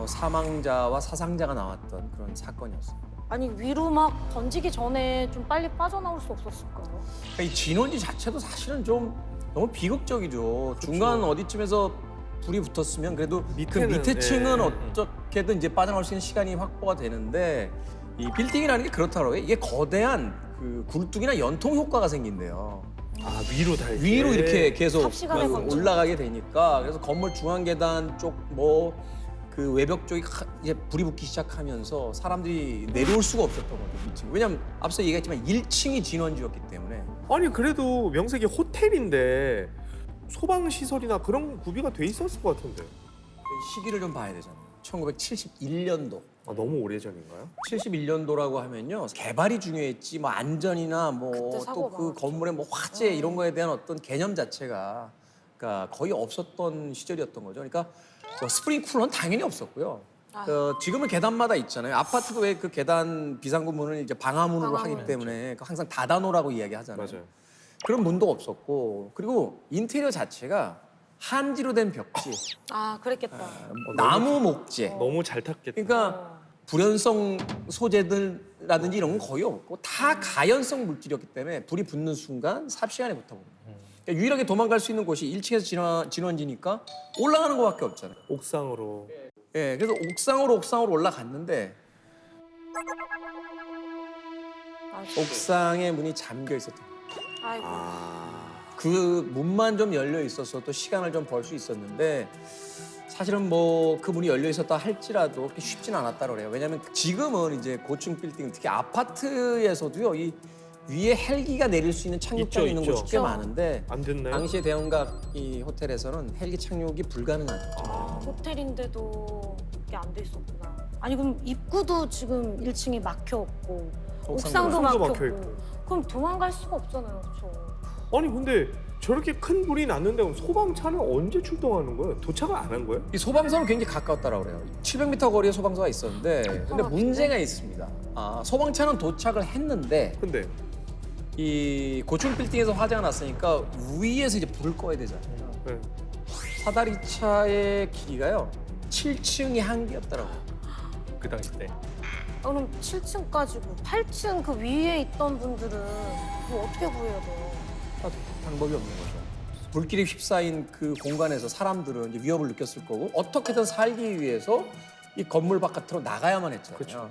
Speaker 2: 사망자와 사상자가 나왔던 그런 사건이었어요.
Speaker 5: 아니 위로 막 던지기 전에 좀 빨리 빠져나올 수 없었을까요?
Speaker 2: 그러니까 이 진원지 자체도 사실은 좀 너무 비극적이죠. 중간 어디쯤에서 불이 붙었으면 그래도 그
Speaker 1: 밑에는,
Speaker 2: 밑에 층은
Speaker 1: 예.
Speaker 2: 어떻게든 이제 빠져나올 수 있는 시간이 확보가 되는데 이 빌딩이라는 게 그렇더라고요. 이게 거대한 그 굴뚝이나 연통 효과가 생긴대요.
Speaker 1: 아 위로 달
Speaker 2: 위로 이렇게 계속
Speaker 5: 삽시간에
Speaker 2: 그
Speaker 5: 먼저.
Speaker 2: 올라가게 되니까 그래서 건물 중앙 계단 쪽 뭐 그 외벽 쪽이 이제 불이 붙기 시작하면서 사람들이 내려올 수가 없었던 거죠. 위층. 왜냐면 앞서 얘기했지만 1층이 진원지였기 때문에
Speaker 1: 아니 그래도 명색이 호텔인데 소방 시설이나 그런 구비가 돼 있었을 것 같은데.
Speaker 2: 시기를 좀 봐야 되잖아요. 1971년도.
Speaker 1: 아 너무 오래 전인가요?
Speaker 2: 71년도라고 하면요 개발이 중요했지 뭐 안전이나 뭐
Speaker 5: 그때
Speaker 2: 또
Speaker 5: 사고가
Speaker 2: 그
Speaker 5: 많았죠.
Speaker 2: 건물의 뭐 화재 이런 거에 대한 어떤 개념 자체가 그러니까 거의 없었던 시절이었던 거죠. 그러니까 뭐 스프링쿨러는 당연히 없었고요. 지금은 계단마다 있잖아요. 아파트도 왜 그 계단 비상구 문을 이제 방화문으로
Speaker 5: 방화문.
Speaker 2: 하기 때문에 그 항상 닫아놓으라고 이야기하잖아요.
Speaker 1: 맞아요.
Speaker 2: 그런 문도 없었고 그리고 인테리어 자체가 한지로 된 벽지,
Speaker 5: 아 그랬겠다.
Speaker 2: 나무 목재.
Speaker 1: 너무 잘 탔겠다.
Speaker 2: 그러니까 불연성 소재들라든지 이런 건 거의 없고 다 가연성 물질이었기 때문에 불이 붙는 순간 삽시간에 붙어버립니다. 그러니까 유일하게 도망갈 수 있는 곳이 1층에서 진원지니까 올라가는 것밖에 없잖아요.
Speaker 1: 옥상으로.
Speaker 2: 예, 그래서 옥상으로 올라갔는데 옥상의 문이 잠겨 있었던 거예요.
Speaker 5: 아이고.
Speaker 2: 그 문만 좀 열려 있어서 또 시간을 좀 벌 수 있었는데 사실은 뭐 그 문이 열려 있었다 할지라도 그렇게 쉽진 않았다고 그래요. 왜냐하면 지금은 이제 고층 빌딩 특히 아파트에서도요 이 위에 헬기가 내릴 수 있는 착륙장이
Speaker 1: 있죠,
Speaker 2: 있는
Speaker 1: 있죠.
Speaker 2: 곳이 꽤
Speaker 5: 그렇죠.
Speaker 2: 많은데
Speaker 1: 안 됐나요?
Speaker 2: 당시에 대형각 이 호텔에서는 헬기 착륙이 불가능하죠.
Speaker 5: 호텔인데도 이게 안 돼 있었구나. 아니 그럼 입구도 지금 1층이 막혀 없고 옥상도
Speaker 1: 옥상도
Speaker 5: 막혀
Speaker 1: 막혀
Speaker 5: 있고.
Speaker 1: 있고.
Speaker 5: 그럼 도망갈 수가 없잖아요, 그렇죠?
Speaker 1: 아니 근데 저렇게 큰 불이 났는데 그럼 소방차는 언제 출동하는 거예요? 도착을 안 한 거예요?
Speaker 2: 이 소방서는 굉장히 가까웠다고 그래요. 700m 거리에 소방서가 있었는데 근데 문제가 있습니다. 소방차는 도착을 했는데
Speaker 1: 근데
Speaker 2: 이 고층 빌딩에서 화재가 났으니까 위에서 이제 불을 꺼야 되잖아요.
Speaker 1: 네.
Speaker 2: 사다리차의 길이가요 7층이 한계였더라고요.
Speaker 3: 그 당시 때.
Speaker 5: 아, 그럼 7층까지고 8층 그 위에 있던 분들은 그거 어떻게 구해야 돼요?
Speaker 2: 방법이 없는 거죠. 불길이 휩싸인 그 공간에서 사람들은 이제 위협을 느꼈을 거고 어떻게든 살기 위해서 이 건물 바깥으로 나가야만 했잖아요.
Speaker 1: 그렇죠.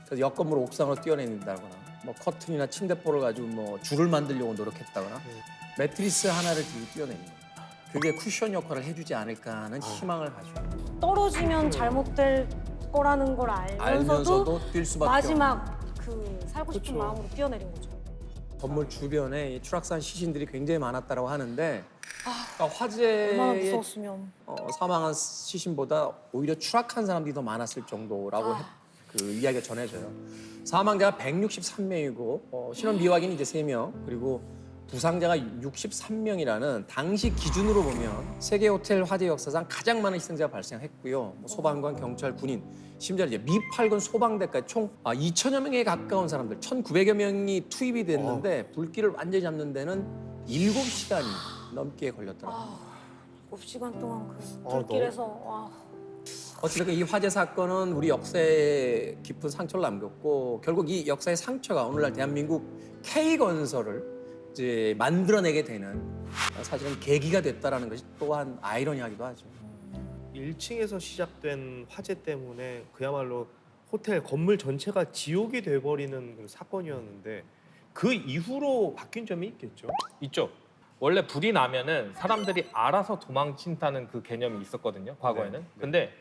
Speaker 2: 그래서 옆 건물 옥상으로 뛰어내린다거나 뭐 커튼이나 침대볼을 가지고 뭐 줄을 만들려고 노력했다거나 매트리스 하나를 들고 뛰어내린 거예요. 그게 쿠션 역할을 해주지 않을까 하는 희망을 가지고
Speaker 5: 떨어지면 잘못될 거라는 걸 알면서도
Speaker 2: 알면서도 뛸 수밖에 없는
Speaker 5: 마지막 그 살고 싶은
Speaker 1: 그쵸.
Speaker 5: 마음으로 뛰어내린 거죠.
Speaker 2: 건물 주변에 이 추락산 시신들이 굉장히 많았다고 하는데 그러니까
Speaker 5: 얼마나
Speaker 2: 화재에
Speaker 5: 무서웠으면.
Speaker 2: 사망한 시신보다 오히려 추락한 사람들이 더 많았을 정도라고 그 이야기가 전해져요. 사망자가 163명이고 신원 미확인 이제 3명 그리고 부상자가 63명이라는 당시 기준으로 보면 세계 호텔 화재 역사상 가장 많은 희생자가 발생했고요. 뭐 소방관, 경찰, 군인, 심지어 이제 미8군 소방대까지 총 2천여 명에 가까운 사람들, 1,900여 명이 투입이 됐는데 불길을 완전히 잡는 데는 7시간이 넘게 걸렸더라고요.
Speaker 5: 9시간 동안 그
Speaker 1: 너무-
Speaker 5: 불길에서 와.
Speaker 2: 어쨌든 이 화재 사건은 우리 역사에 깊은 상처를 남겼고 결국 이 역사의 상처가 오늘날 대한민국 K건설을 이제 만들어내게 되는 사실은 계기가 됐다라는 것이 또한 아이러니하기도 하죠.
Speaker 1: 1층에서 시작된 화재 때문에 그야말로 호텔 건물 전체가 지옥이 돼버리는 그 사건이었는데 그 이후로 바뀐 점이 있겠죠.
Speaker 3: 있죠. 원래 불이 나면은 사람들이 알아서 도망친다는 그 개념이 있었거든요. 과거에는.
Speaker 1: 네.
Speaker 3: 근데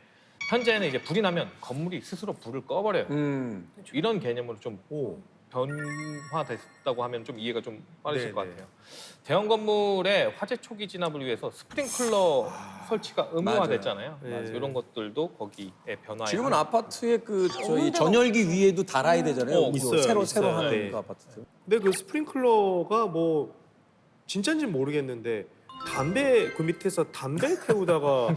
Speaker 3: 현재는 이제 불이 나면 건물이 스스로 불을 꺼버려요. 이런 개념으로 좀 변화됐다고 하면 좀 이해가 좀 빠르실
Speaker 1: 네,
Speaker 3: 것
Speaker 1: 네.
Speaker 3: 같아요. 대형 건물의 화재 초기 진압을 위해서 스프링클러 설치가 의무화됐잖아요.
Speaker 1: 맞아요. 네.
Speaker 3: 이런 것들도 거기에 변화에
Speaker 2: 지금은 아파트에 그 저희
Speaker 5: 없는 데가
Speaker 2: 전열기 위에도 달아야 되잖아요. 위로
Speaker 1: 있어요,
Speaker 2: 새로
Speaker 1: 있어요.
Speaker 2: 하는
Speaker 1: 네.
Speaker 2: 그 아파트.
Speaker 1: 근데 그 스프링클러가 뭐 진짜인지는 모르겠는데 담배 그 밑에서 담배 태우다가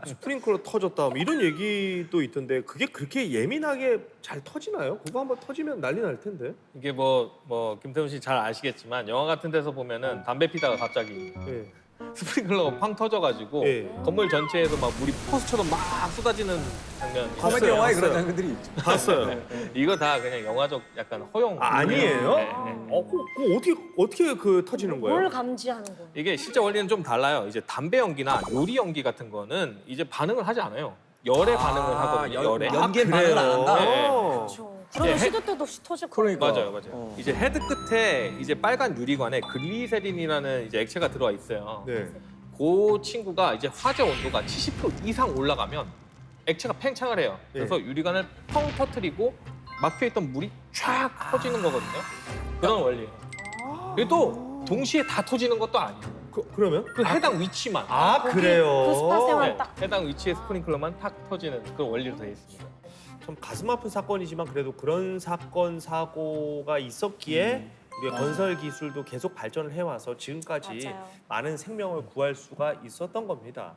Speaker 1: 스프링클러 터졌다 뭐 이런 얘기도 있던데 그게 그렇게 예민하게 잘 터지나요? 그거 한번 터지면 난리 날 텐데.
Speaker 3: 이게 뭐 김태훈 씨 잘 아시겠지만 영화 같은 데서 보면은 담배 피다가 갑자기
Speaker 1: 예.
Speaker 3: 스프링클러가 팡 터져가지고
Speaker 1: 예.
Speaker 3: 건물 전체에서 막 물이 포스처럼 막 쏟아지는 장면.
Speaker 2: 코미디 영화에 그런 장면들이 있죠.
Speaker 1: 봤어요.
Speaker 3: 이거 다 그냥 영화적 약간 허용.
Speaker 1: 아니에요?
Speaker 3: 네, 네.
Speaker 1: 그거 어떻게 그 터지는 거예요?
Speaker 5: 뭘 감지하는 거예요?
Speaker 3: 이게 실제 원리는 좀 달라요. 이제 담배 연기나 요리 연기 같은 거는 이제 반응을 하지 않아요. 열에 반응을 하거든요. 열에.
Speaker 2: 연기에 반응을 안 한다.
Speaker 3: 네.
Speaker 5: 그렇죠. 그러면
Speaker 3: 예,
Speaker 5: 시도 때도 없이 터질 거
Speaker 2: 그러니까.
Speaker 3: 맞아요. 이제 헤드 끝에 이제 빨간 유리관에 글리세린이라는 이제 액체가 들어와 있어요.
Speaker 1: 네.
Speaker 3: 그 친구가 이제 화재 온도가 70도 이상 올라가면 액체가 팽창을 해요. 그래서 유리관을 펑 터트리고 막혀 있던 물이 쫙 터지는 거거든요. 그런 원리예요. 그리고 또 동시에 다 터지는 것도 아니에요.
Speaker 1: 그러면?
Speaker 3: 그 해당 위치만.
Speaker 1: 그래요.
Speaker 5: 그 스팟에만
Speaker 3: 네,
Speaker 5: 딱
Speaker 3: 해당 위치에 스프링클러만 탁 터지는 그런 원리로 되어 있습니다.
Speaker 1: 참 가슴 아픈 사건이지만 그래도 그런 사건 사고가 있었기에 우리가 건설 기술도 계속 발전을 해와서 지금까지
Speaker 5: 맞아요.
Speaker 1: 많은 생명을 구할 수가 있었던 겁니다.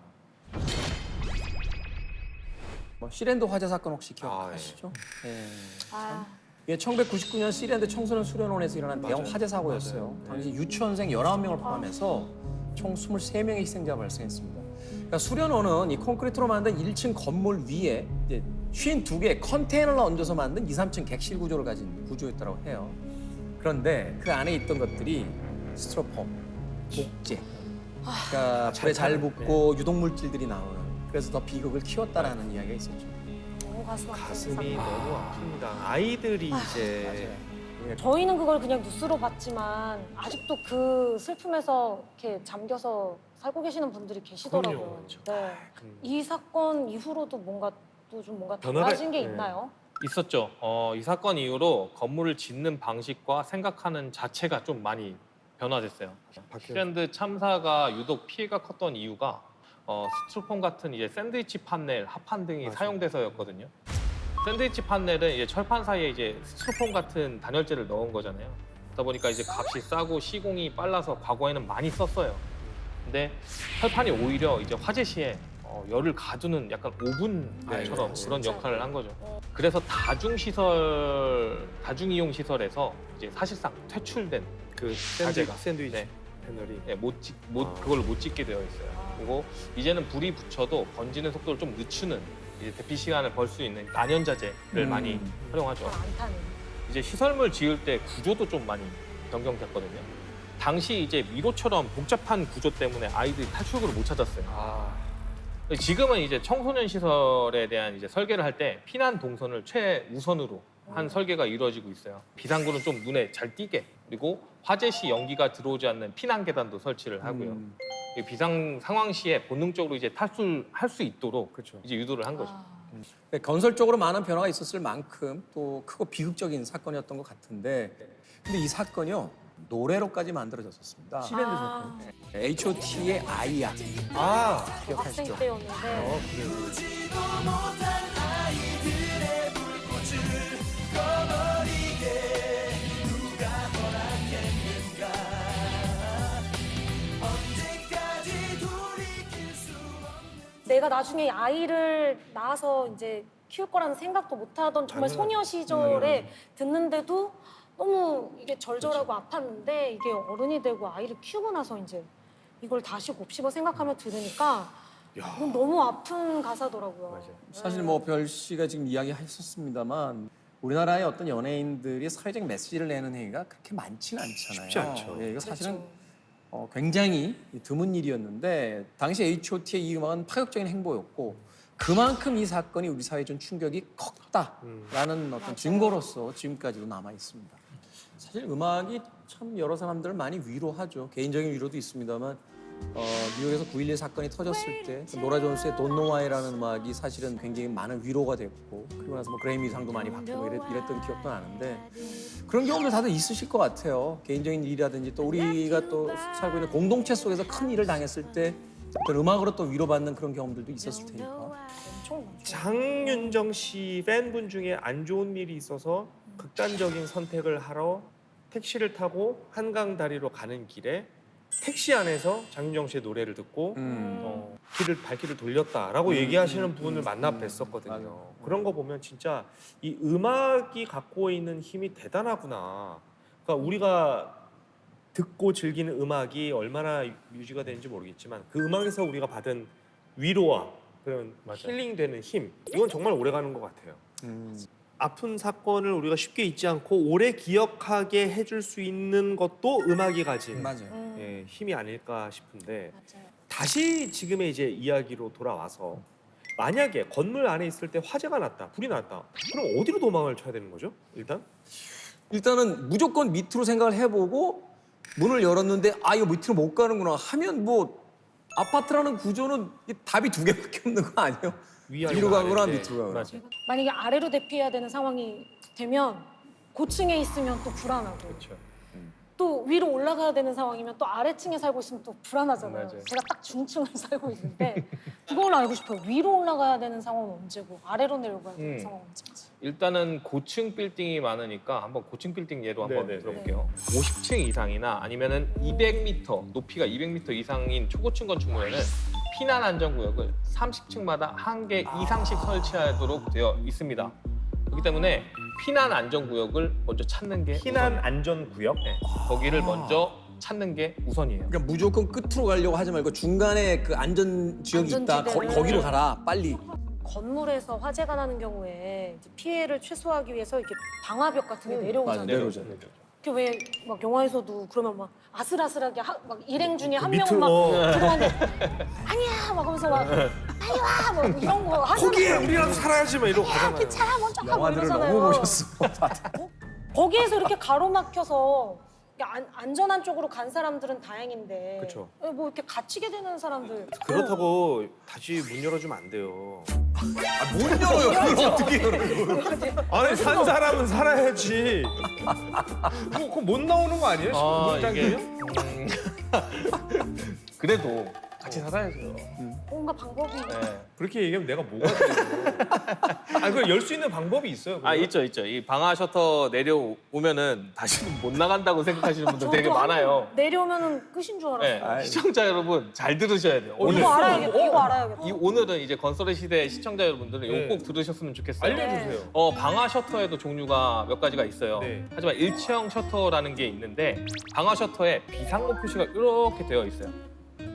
Speaker 2: 뭐 시랜드 화재 사건 혹시 기억하시죠? 예.
Speaker 5: 아,
Speaker 2: 이게 1999년 시랜드 청소년 수련원에서 일어난 대형 화재 사고였어요. 당시 유치원생 19명을 포함해서 총 23명의 희생자가 발생했습니다. 그러니까 수련원은 이 콘크리트로 만든 1층 건물 위에 이제 52개의 컨테이너를 얹어서 만든 2, 3층 객실 구조를 가진 구조였다고 해요. 그런데 그 안에 있던 것들이 스티로폼, 목재, 그러니까 불에 잘 붙고 유독물질들이 나오는 그래서 더 비극을 키웠다라는 이야기가 있었죠.
Speaker 5: 너무 가슴 아픈
Speaker 1: 가슴이
Speaker 5: 사건.
Speaker 1: 너무 아픕니다. 아이들이 이제
Speaker 5: 저희는 그걸 그냥 뉴스로 봤지만 아직도 그 슬픔에서 이렇게 잠겨서 살고 계시는 분들이 계시더라고요.
Speaker 1: 그럼요. 그렇죠.
Speaker 5: 네. 이 사건 이후로도 뭔가 또 좀 뭔가
Speaker 1: 변화가-
Speaker 5: 달라진 게
Speaker 1: 네.
Speaker 5: 있나요?
Speaker 3: 있었죠. 이 사건 이후로 건물을 짓는 방식과 생각하는 자체가 좀 많이 변화됐어요. 시랜드 참사가 유독 피해가 컸던 이유가 스티로폼 같은 이제 샌드위치 판넬, 합판 등이
Speaker 1: 맞아요.
Speaker 3: 사용돼서였거든요. 샌드위치 판넬은 이제 철판 사이에 이제 스티로폼 같은 단열재를 넣은 거잖아요. 그러다 보니까 이제 값이 싸고 시공이 빨라서 과거에는 많이 썼어요. 근데 철판이 오히려 이제 화재 시에 열을 가두는 약간 오븐처럼
Speaker 1: 네,
Speaker 3: 그런
Speaker 5: 진짜.
Speaker 3: 역할을 한 거죠. 그래서 다중이용 시설에서 이제 사실상 퇴출된
Speaker 1: 그
Speaker 3: 화재가.
Speaker 1: 샌드위치
Speaker 3: 네.
Speaker 1: 패널이
Speaker 3: 네, 그걸 못 찍게 되어 있어요. 그리고 이제는 불이 붙여도 번지는 속도를 좀 늦추는 이제 대피 시간을 벌 수 있는 난연자재를 많이 활용하죠.
Speaker 5: 잘 안 타는.
Speaker 3: 이제 시설물 지을 때 구조도 좀 많이 변경됐거든요. 당시 이제 미로처럼 복잡한 구조 때문에 아이들이 탈출구를 못 찾았어요. 지금은 이제 청소년 시설에 대한 이제 설계를 할 때 피난 동선을 최우선으로 한 설계가 이루어지고 있어요. 비상구는 좀 눈에 잘 띄게, 그리고 화재 시 연기가 들어오지 않는 피난 계단도 설치를 하고요. 이 비상 상황 시에 본능적으로 이제 탈출할 수 있도록
Speaker 1: 그렇죠.
Speaker 3: 이제 유도를 한 거죠.
Speaker 2: 네, 건설적으로 많은 변화가 있었을 만큼 또 크고 비극적인 사건이었던 것 같은데 근데 이 사건이요 노래로까지 만들어졌었습니다.
Speaker 1: 시랜드
Speaker 5: 아,
Speaker 2: H.O.T의 아이야.
Speaker 5: 저 학생 때였는데 내가 나중에 아이를 낳아서 이제 키울 거라는 생각도 못 하던 정말 소녀 시절에 듣는데도 너무 이게 절절하고 아팠는데 이게 어른이 되고 아이를 키우고 나서 이제 이걸 다시 곱씹어 생각하며 들으니까 이건 너무 아픈 가사더라고요.
Speaker 1: 맞아요.
Speaker 2: 사실 뭐 별 씨가 지금 이야기하셨습니다만 우리나라의 어떤 연예인들이 사회적 메시지를 내는 행위가 그렇게 많지는 않잖아요.
Speaker 1: 쉽지 않죠.
Speaker 2: 예, 이거 사실은
Speaker 5: 그렇죠.
Speaker 2: 굉장히 드문 일이었는데 당시 H.O.T의 이 음악은 파격적인 행보였고 그만큼 이 사건이 우리 사회에 준 충격이 컸다라는 어떤 증거로서 지금까지도 남아 있습니다. 사실 음악이 참 여러 사람들을 많이 위로하죠. 개인적인 위로도 있습니다만 뉴욕에서 9.11 사건이 터졌을 때 노라 존스의 Don't Know Why라는 음악이 사실은 굉장히 많은 위로가 됐고 그리고 나서 뭐 그래미상도 많이 받고 이랬던 기억도 나는데 그런 경험들 다들 있으실 것 같아요. 개인적인 일이라든지 또 우리가 또 살고 있는 공동체 속에서 큰 일을 당했을 때 어떤 음악으로 또 위로받는 그런 경험들도 있었을 테니까.
Speaker 5: 엄청 많죠.
Speaker 1: 장윤정 씨 팬분 중에 안 좋은 일이 있어서 극단적인 선택을 하러 택시를 타고 한강 다리로 가는 길에 택시 안에서 장윤정 씨의 노래를 듣고 발길을 돌렸다라고 얘기하시는 분을 만나 뵀었거든요.
Speaker 2: 맞아.
Speaker 1: 그런 거 보면 진짜 이 음악이 갖고 있는 힘이 대단하구나. 그러니까 우리가 듣고 즐기는 음악이 얼마나 유지가 되는지 모르겠지만 그 음악에서 우리가 받은 위로와 그런 힐링되는 힘 이건 정말 오래가는 것 같아요. 아픈 사건을 우리가 쉽게 잊지 않고 오래 기억하게 해줄 수 있는 것도 음악이 가진
Speaker 2: 맞아요.
Speaker 1: 예, 힘이 아닐까 싶은데
Speaker 5: 맞아요.
Speaker 1: 다시 지금의 이제 이야기로 돌아와서 만약에 건물 안에 있을 때 화재가 났다, 불이 났다, 그럼 어디로 도망을 쳐야 되는 거죠?
Speaker 2: 일단은 무조건 밑으로 생각을 해보고 문을 열었는데 아 이거 밑으로 못 가는구나 하면 뭐 아파트라는 구조는 이 답이 두 개밖에 없는 거 아니에요?
Speaker 1: 위아래로
Speaker 2: 위로 가거나
Speaker 1: 아래인데.
Speaker 2: 밑으로 가거나.
Speaker 3: 맞아요.
Speaker 5: 만약에 아래로 대피해야 되는 상황이 되면 고층에 있으면 또 불안하고
Speaker 3: 그렇죠.
Speaker 5: 또 위로 올라가야 되는 상황이면 또 아래층에 살고 있으면 또 불안하잖아요.
Speaker 3: 맞아요.
Speaker 5: 제가 딱 중층을 살고 있는데 그걸 알고 싶어요. 위로 올라가야 되는 상황은 언제고 아래로 내려가야 되는 상황은 언제지?
Speaker 3: 일단은 고층 빌딩이 많으니까 한번 고층 빌딩 예로 한번
Speaker 1: 네네네.
Speaker 3: 들어볼게요. 50층 이상이나 아니면은 200m, 높이가 200m 이상인 초고층 건축물에는 피난 안전 구역을 30층마다 한 개 이상씩 설치하도록 되어 있습니다. 그렇기 때문에 피난 안전 구역을 먼저 찾는 게
Speaker 1: 피난
Speaker 3: 우선,
Speaker 1: 안전 구역.
Speaker 3: 네, 거기를 먼저 찾는 게 우선이에요.
Speaker 2: 그러니까 무조건 끝으로 가려고 하지 말고 중간에 그 안전 지역이 있다.
Speaker 5: 안전지대를.
Speaker 2: 거기로 가라. 빨리.
Speaker 5: 건물에서 화재가 나는 경우에 이제 피해를 최소화하기 위해서 이렇게 방화벽 같은 게
Speaker 2: 맞아,
Speaker 5: 내려오잖아요.
Speaker 2: 내려오잖아요.
Speaker 5: 그 왜 막 영화에서도 그러면 막 아슬아슬하게 막 일행 중에 한
Speaker 1: 밑으로,
Speaker 5: 명은 막 들어가는데 아니야 막 하면서 막 빨리 와 막 이런 거 하잖아요.
Speaker 1: 거기에 우리라도 살아야지 막 이러고 가잖아요.
Speaker 5: 괜찮아 먼저 가고
Speaker 2: 영화들을
Speaker 5: 이러잖아요.
Speaker 2: 너무 보셨어.
Speaker 5: 거기에서 이렇게 가로막혀서 안전한 쪽으로 간 사람들은 다행인데
Speaker 1: 그쵸.
Speaker 5: 뭐 이렇게 갇히게 되는 사람들
Speaker 1: 그렇다고 다시 문 열어주면 안 돼요.
Speaker 2: 못 열어요. 그걸 어떻게 열어요?
Speaker 1: 아니 산 사람은 살아야지. 뭐 그거 못 나오는 거 아니에요?
Speaker 3: 이게 그래도 같이 살아야죠.
Speaker 5: 뭔가 방법이
Speaker 3: 네.
Speaker 1: 그렇게 얘기하면 내가 뭐가 돼요? 아니 그걸 열 수 있는 방법이 있어요.
Speaker 3: 아
Speaker 1: 그거?
Speaker 3: 있죠. 이 방화 셔터 내려오면은 다시는 못 나간다고 생각하시는 분들 되게
Speaker 5: 저도
Speaker 3: 많아요.
Speaker 5: 내려오면은 끝인 줄 알았어요.
Speaker 3: 네, 시청자 여러분 잘 들으셔야 돼요.
Speaker 5: 이거 알아야겠다. 이거 알아야겠다.
Speaker 3: 오늘은 이제 건설의 시대 시청자 여러분들은
Speaker 1: 네.
Speaker 3: 이거 꼭 들으셨으면 좋겠어요.
Speaker 1: 알려주세요.
Speaker 3: 방화 셔터에도 종류가 몇 가지가 있어요.
Speaker 1: 네.
Speaker 3: 하지만 일체형 셔터라는 게 있는데 방화 셔터에 비상문 표시가 이렇게 되어 있어요.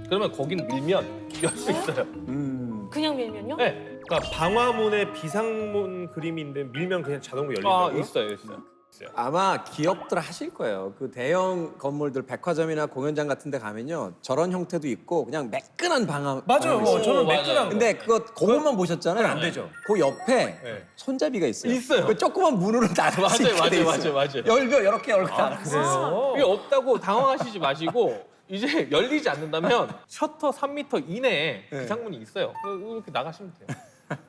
Speaker 3: 그러면 거긴 밀면 열 수 있어요.
Speaker 5: 그냥 밀면요?
Speaker 3: 네.
Speaker 1: 그러니까 방화문에 비상문 그림인데 밀면 그냥 자동으로 열린다고요?
Speaker 3: 있어요.
Speaker 2: 아마 기업들 하실 거예요. 그 대형 건물들 백화점이나 공연장 같은 데 가면요. 저런 형태도 있고 그냥 매끈한 방화.
Speaker 1: 맞아요.
Speaker 2: 방화 있어요.
Speaker 1: 저는
Speaker 3: 맞아요.
Speaker 1: 매끈한 거.
Speaker 2: 근데 그것만 보셨잖아요.
Speaker 1: 안 되죠.
Speaker 2: 그 옆에
Speaker 1: 네.
Speaker 2: 손잡이가 있어요.
Speaker 3: 있어요.
Speaker 2: 그 조그만 문으로 닫을 수 있게 돼 있어요.
Speaker 3: 맞아요.
Speaker 2: 열고 이렇게 열고 닫을 수 있어요.
Speaker 3: 이게 없다고 당황하시지 마시고 이제 열리지 않는다면 셔터 3m 이내에
Speaker 2: 네.
Speaker 3: 비상문이 있어요. 이렇게 나가시면 돼요.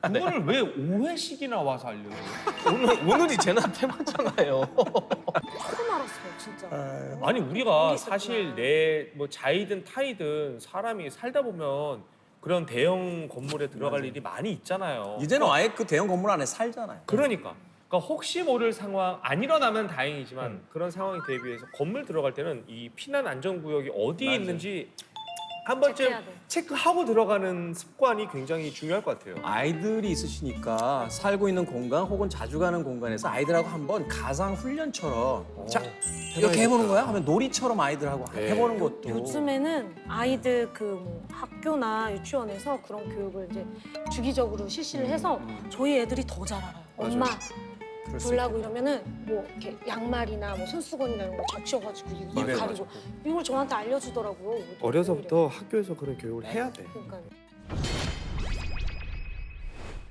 Speaker 1: 그거를 왜 5회씩이나 와서 알려줘요?
Speaker 3: 오늘이 제나 테마잖아요.
Speaker 5: 처음 알았어요, 진짜.
Speaker 1: 아니 우리가
Speaker 5: 있었구나.
Speaker 1: 사실 내 뭐 자이든 타이든 사람이 살다 보면 그런 대형 건물에 들어갈 일이 많이 있잖아요.
Speaker 2: 이제는 아예 그 대형 건물 안에 살잖아요.
Speaker 1: 그러니까 혹시 모를 상황 안 일어나면 다행이지만 그런 상황에 대비해서 건물 들어갈 때는 이 피난 안전 구역이 어디에
Speaker 2: 맞아요.
Speaker 1: 있는지 한 번쯤
Speaker 5: 체크해야 돼.
Speaker 1: 체크하고 들어가는 습관이 굉장히 중요할 것 같아요.
Speaker 2: 아이들이 있으시니까 살고 있는 공간 혹은 자주 가는 공간에서 아이들하고 한번 가상 훈련처럼 자 이렇게 해보는 거야 하면 놀이처럼 아이들하고
Speaker 1: 네.
Speaker 2: 해보는 것도
Speaker 5: 요즘에는 아이들 그 뭐 학교나 유치원에서 그런 교육을 이제 주기적으로 실시를 해서 저희 애들이 더 잘 알아요. 엄마 졸라고 이러면은 뭐 이렇게 양말이나 뭐 손수건이나 이런 거 적셔가지고 입
Speaker 2: 입에
Speaker 5: 가리고 이걸 저한테 알려주더라고요.
Speaker 6: 어려서부터 학교에서 그런 교육을 해야 돼.
Speaker 5: 그러니까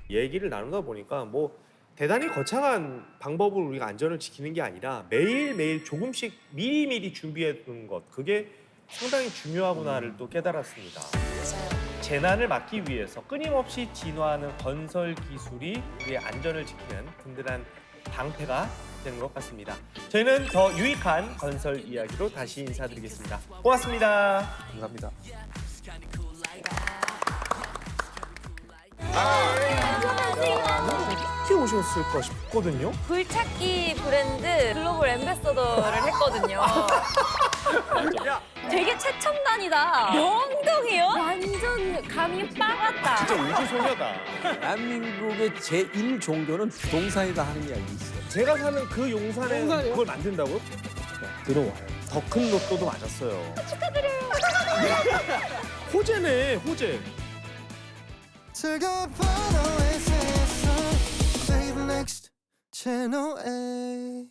Speaker 1: 얘기를 나누다 보니까 뭐 대단히 거창한 방법을 우리가 안전을 지키는 게 아니라 매일매일 조금씩 미리미리 준비해 두는 것, 그게 상당히 중요하구나를 또 깨달았습니다. 재난을 막기 위해서 끊임없이 진화하는 건설 기술이 우리의 안전을 지키는 든든한 방패가 되는 것 같습니다. 저희는 더 유익한 건설 이야기로 다시 인사드리겠습니다. 고맙습니다.
Speaker 2: 감사합니다.
Speaker 1: 어떻게 오셨을까 싶거든요.
Speaker 7: 굴착기 브랜드 글로벌 앰베서더를 했거든요. 되게 최첨단이다. 명동이요? 완전 감이 빠갔다.
Speaker 1: 진짜 우주소녀다.
Speaker 2: 대한민국의 제1 종교는 부동산이다 하는 이야기 있어요.
Speaker 1: 제가 사는 그 용산에 그걸 만든다고요? 들어와요. 더 큰 로또도 맞았어요. 축하드려요. 호재네, 호재.
Speaker 8: 즐거운 너의 세상 Play the next channel A